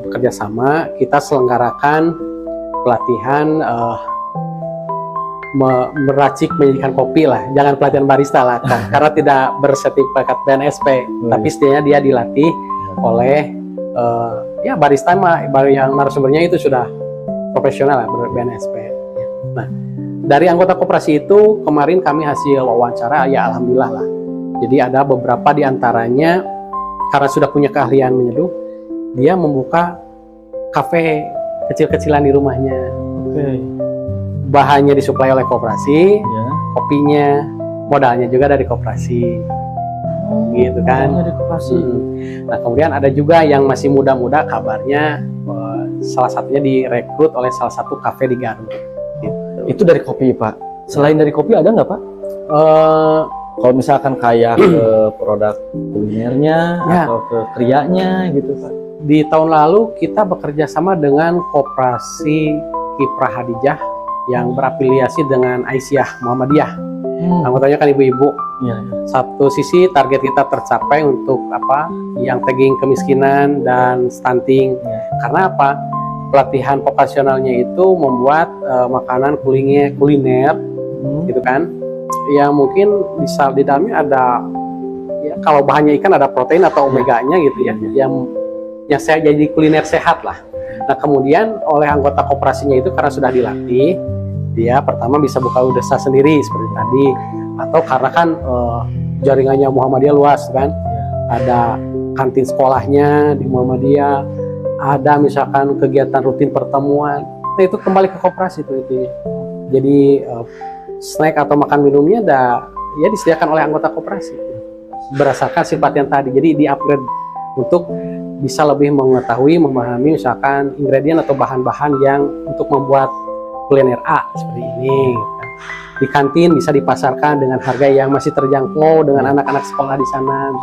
bekerja sama, kita selenggarakan pelatihan meracik menjadikan kopi lah, jangan pelatihan barista lah, karena tidak bersertifikat BNSP, tapi setidaknya dia dilatih oleh ya barista yang narasumbernya itu sudah profesional lah, BNSP. Nah, dari anggota koperasi itu kemarin kami hasil wawancara, ya alhamdulillah lah. Jadi ada beberapa di antaranya karena sudah punya keahlian menyeduh, dia membuka kafe kecil-kecilan di rumahnya. Bahannya disuplai oleh koperasi, kopinya modalnya juga dari koperasi, gitu kan. Dari koperasi. Nah, kemudian ada juga yang masih muda-muda, kabarnya salah satunya direkrut oleh salah satu kafe di Garut. Gitu. Itu dari kopi Pak. Selain dari kopi ada nggak Pak? Kalau misalkan kayak ke produk kulinernya atau ke krianya gitu Pak. Di tahun lalu kita bekerja sama dengan koperasi Kiprah Hadijah yang berafiliasi dengan Aisyah Muhammadiyah. Anggotanya kan ibu-ibu. Satu sisi target kita tercapai untuk yang tagging kemiskinan dan stunting. Karena apa? Pelatihan vokasionalnya itu membuat makanan kuliner gitu kan. Ya mungkin bisa di dalamnya ada ya, kalau bahannya ikan ada protein atau omeganya gitu ya. Yang saya jadi kuliner sehat lah. Nah, kemudian oleh anggota koperasinya itu karena sudah dilatih, dia pertama bisa buka usaha sendiri seperti tadi, atau karena kan jaringannya Muhammadiyah luas kan, ada kantin sekolahnya di Muhammadiyah, ada misalkan kegiatan rutin pertemuan, nah, itu kembali ke koperasi itu intinya. Jadi snack atau makan minumnya ya disediakan oleh anggota koperasi berdasarkan sifat yang tadi, jadi di-upgrade untuk bisa lebih mengetahui, memahami misalkan ingredient atau bahan-bahan yang untuk membuat kuliner A seperti ini. Di kantin bisa dipasarkan dengan harga yang masih terjangkau dengan anak-anak sekolah di sana.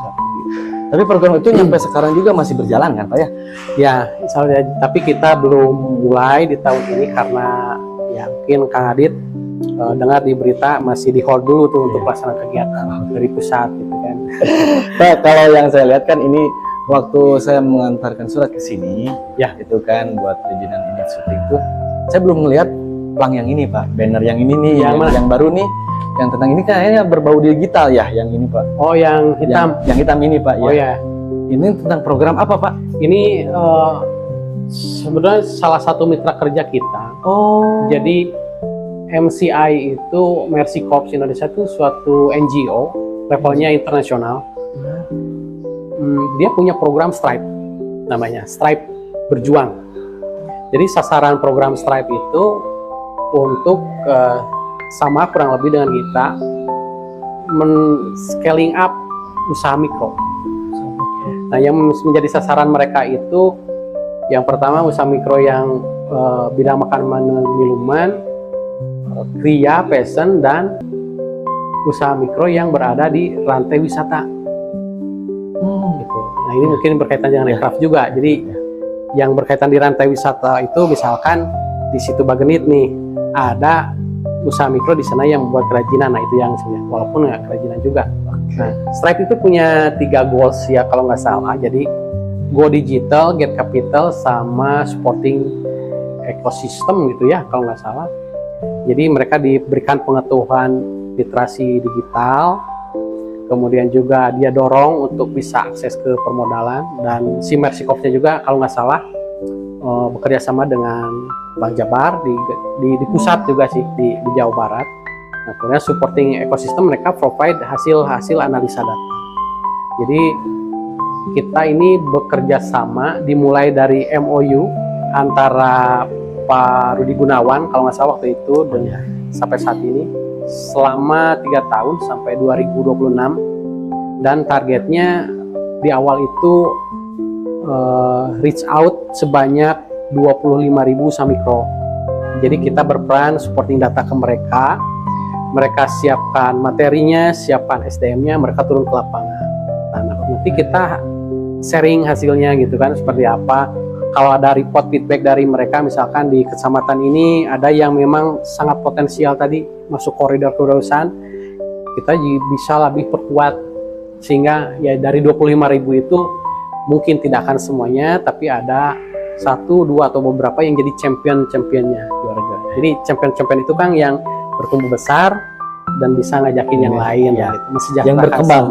Tapi program itu sampai sekarang juga masih berjalan kan Pak ya? Ya, misalnya, tapi kita belum mulai di tahun ini karena ya mungkin Kang Adit dengar di berita masih di hold dulu tuh untuk pelaksanaan kegiatan dari pusat gitu kan. Pak, kalau yang saya lihat kan ini waktu saya mengantarkan surat ke sini, ya itu kan buat perizinan unit syuting tuh, saya belum melihat plang yang ini Pak, banner yang ini nih, yang baru nih, yang tentang ini kayaknya berbau digital ya, yang ini Pak. Oh, yang hitam. Yang hitam ini Pak. Oh ya. Ini tentang program apa Pak? Ini sebenarnya salah satu mitra kerja kita. Oh. Jadi MCI itu Mercy Corps Indonesia itu suatu NGO levelnya internasional. Dia punya program Stripe, namanya Stripe Berjuang. Jadi sasaran program Stripe itu untuk sama kurang lebih dengan kita scaling up usaha mikro. Nah, yang menjadi sasaran mereka itu yang pertama usaha mikro yang bidang makanan minuman, kria, fashion, dan usaha mikro yang berada di rantai wisata. Gitu. Nah, ini mungkin berkaitan dengan aircraft juga. Jadi yang berkaitan di rantai wisata itu misalkan di situ Bagenit nih ada usaha mikro di sana yang membuat kerajinan. Nah, itu yang sebenarnya walaupun nggak kerajinan juga. Nah, Stripe itu punya 3 goals ya kalau nggak salah. Jadi go digital, get capital, sama supporting ekosistem gitu ya kalau nggak salah. Jadi mereka diberikan pengetahuan literasi digital, kemudian juga dia dorong untuk bisa akses ke permodalan, dan si Mersikovnya juga kalau nggak salah bekerja sama dengan Bank Jabar di pusat juga sih di Jawa Barat. Nah, kemudian supporting ekosistem mereka provide hasil analisa data. Jadi kita ini bekerja sama dimulai dari MOU antara Pak Rudi Gunawan kalau nggak salah waktu itu dan sampai saat ini selama 3 tahun sampai 2026, dan targetnya di awal itu reach out sebanyak 25.000 usaha mikro. Jadi kita berperan supporting data ke mereka. Mereka siapkan materinya, siapkan SDM-nya, mereka turun ke lapangan. Nah, nanti kita sharing hasilnya gitu kan, seperti apa. Kalau ada report feedback dari mereka, misalkan di kecamatan ini ada yang memang sangat potensial tadi masuk koridor kewirausahaan, kita bisa lebih perkuat sehingga ya dari 25.000 itu mungkin tidak akan semuanya, tapi ada 1, 2 atau beberapa yang jadi championnya juara-juara. Jadi champion itu kan yang bertumbuh besar dan bisa ngajakin yang lain ya. Gitu. Yang berkembang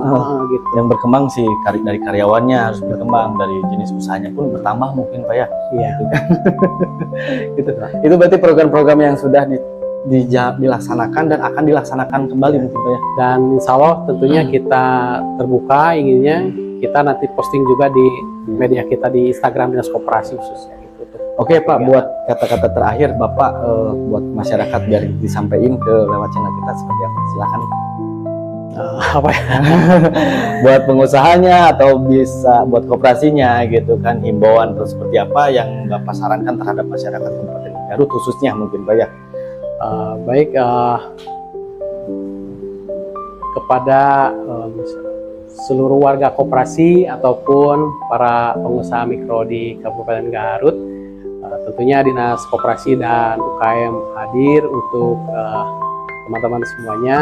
gitu. Yang berkembang sih dari karyawannya harus berkembang, dari jenis usahanya pun bertambah mungkin Pak ya. Iya. Gitu. Itu berarti program-program yang sudah dilaksanakan dan akan dilaksanakan kembali mungkin Pak ya. Dan insya Allah tentunya kita terbuka inginnya kita nanti posting juga di media kita di Instagram Dinas Koperasi khususnya. Oke Pak, buat kata-kata terakhir Bapak buat masyarakat biar disampaikan ke lewat channel kita seperti apa? Silakan. Apa ya? Buat pengusahanya atau bisa buat koperasinya gitu kan, himbauan atau seperti apa yang Bapak sarankan terhadap masyarakat Kabupaten Garut khususnya mungkin Pak ya? Baik, kepada seluruh warga koperasi ataupun para pengusaha mikro di Kabupaten Garut, tentunya Dinas Koperasi dan UKM hadir untuk teman-teman semuanya.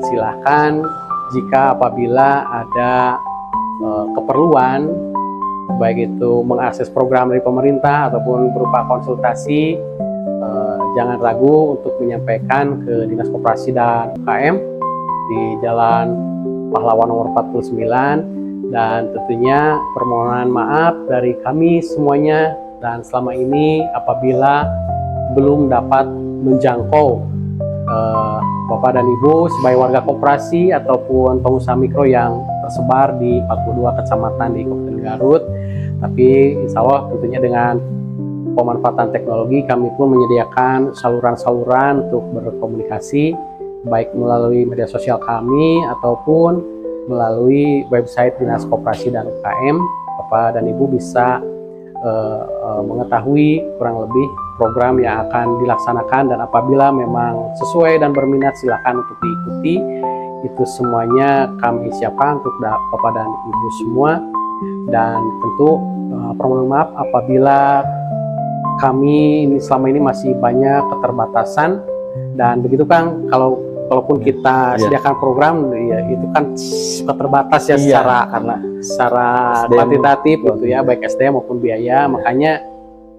Silahkan jika apabila ada keperluan, baik itu mengakses program dari pemerintah ataupun berupa konsultasi, jangan ragu untuk menyampaikan ke Dinas Koperasi dan UKM di Jalan Pahlawan nomor 49, dan tentunya permohonan maaf dari kami semuanya. Dan selama ini apabila belum dapat menjangkau Bapak dan Ibu sebagai warga koperasi ataupun pengusaha mikro yang tersebar di 42 kecamatan di Kabupaten Garut, tapi insya Allah tentunya dengan pemanfaatan teknologi kami pun menyediakan saluran-saluran untuk berkomunikasi baik melalui media sosial kami ataupun melalui website Dinas Koperasi dan UKM. Bapak dan Ibu bisa mengetahui kurang lebih program yang akan dilaksanakan, dan apabila memang sesuai dan berminat silakan untuk diikuti. Itu semuanya kami siapkan untuk Bapak dan Ibu semua, dan tentu permohonan maaf apabila kami selama ini masih banyak keterbatasan, dan begitu Kang, kalaupun kita sediakan program ya itu kan suka terbatas ya secara kuantitatif gitu ya, baik SDM maupun biaya. Makanya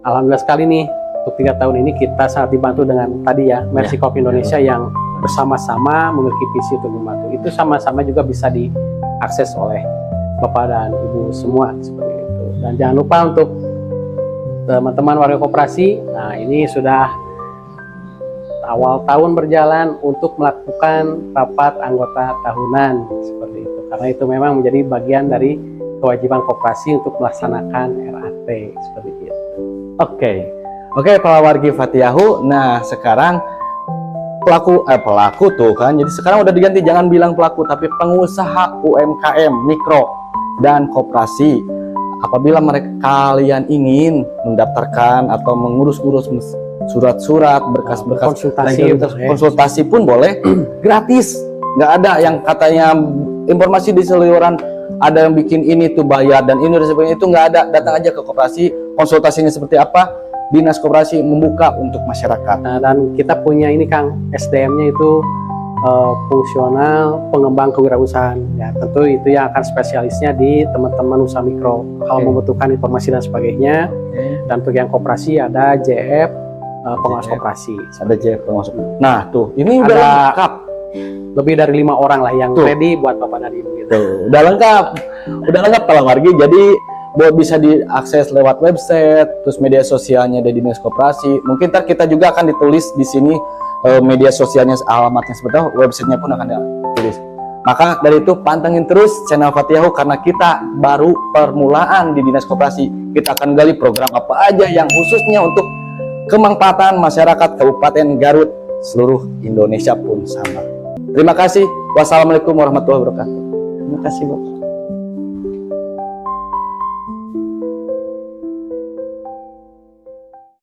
alhamdulillah sekali nih untuk 3 tahun ini kita sangat dibantu dengan tadi ya Mersikop Indonesia yang bersama-sama memiliki visi untuk membantu. Itu sama-sama juga bisa diakses oleh Bapak dan Ibu semua seperti itu. Dan jangan lupa untuk teman-teman warga koperasi, nah ini sudah awal tahun berjalan untuk melakukan rapat anggota tahunan seperti itu, karena itu memang menjadi bagian dari kewajiban koperasi untuk melaksanakan RAT seperti itu. Oke Pak Wargi Fatiahu. Nah sekarang pelaku tuh kan. Jadi sekarang udah diganti, jangan bilang pelaku tapi pengusaha UMKM, mikro dan koperasi. Apabila kalian ingin mendaftarkan atau mengurus-urus surat-surat, berkas-berkas konsultasi pun boleh gratis. Nggak ada yang katanya informasi di seliweran ada yang bikin ini tuh bayar dan ini sebagainya, itu nggak ada. Datang aja ke koperasi, konsultasinya seperti apa, dinas koperasi membuka untuk masyarakat. Dan kita punya ini Kang, SDM-nya itu fungsional pengembang kewirausahaan. Ya tentu itu yang akan spesialisnya di teman-teman usaha mikro. Kalau membutuhkan informasi dan sebagainya. Dan untuk yang koperasi ada JF pengawas koperasi. Ada JF pengawas. Nah tuh ini udah Ada lengkap. Lebih dari 5 orang lah yang ready buat Bapak dan Ibu gitu. Tuh, udah lengkap kalau wargi. Jadi bisa diakses lewat website, terus media sosialnya dari dinas koperasi. Mungkin ntar kita juga akan ditulis di sini media sosialnya, alamatnya seperti apa, websitenya pun akan ditulis. Maka dari itu pantengin terus channel Fatihahu karena kita baru permulaan di dinas koperasi. Kita akan gali program apa aja yang khususnya untuk kemanfaatan masyarakat Kabupaten Garut, seluruh Indonesia pun sama. Terima kasih. Wassalamualaikum warahmatullahi wabarakatuh. Terima kasih Bapak.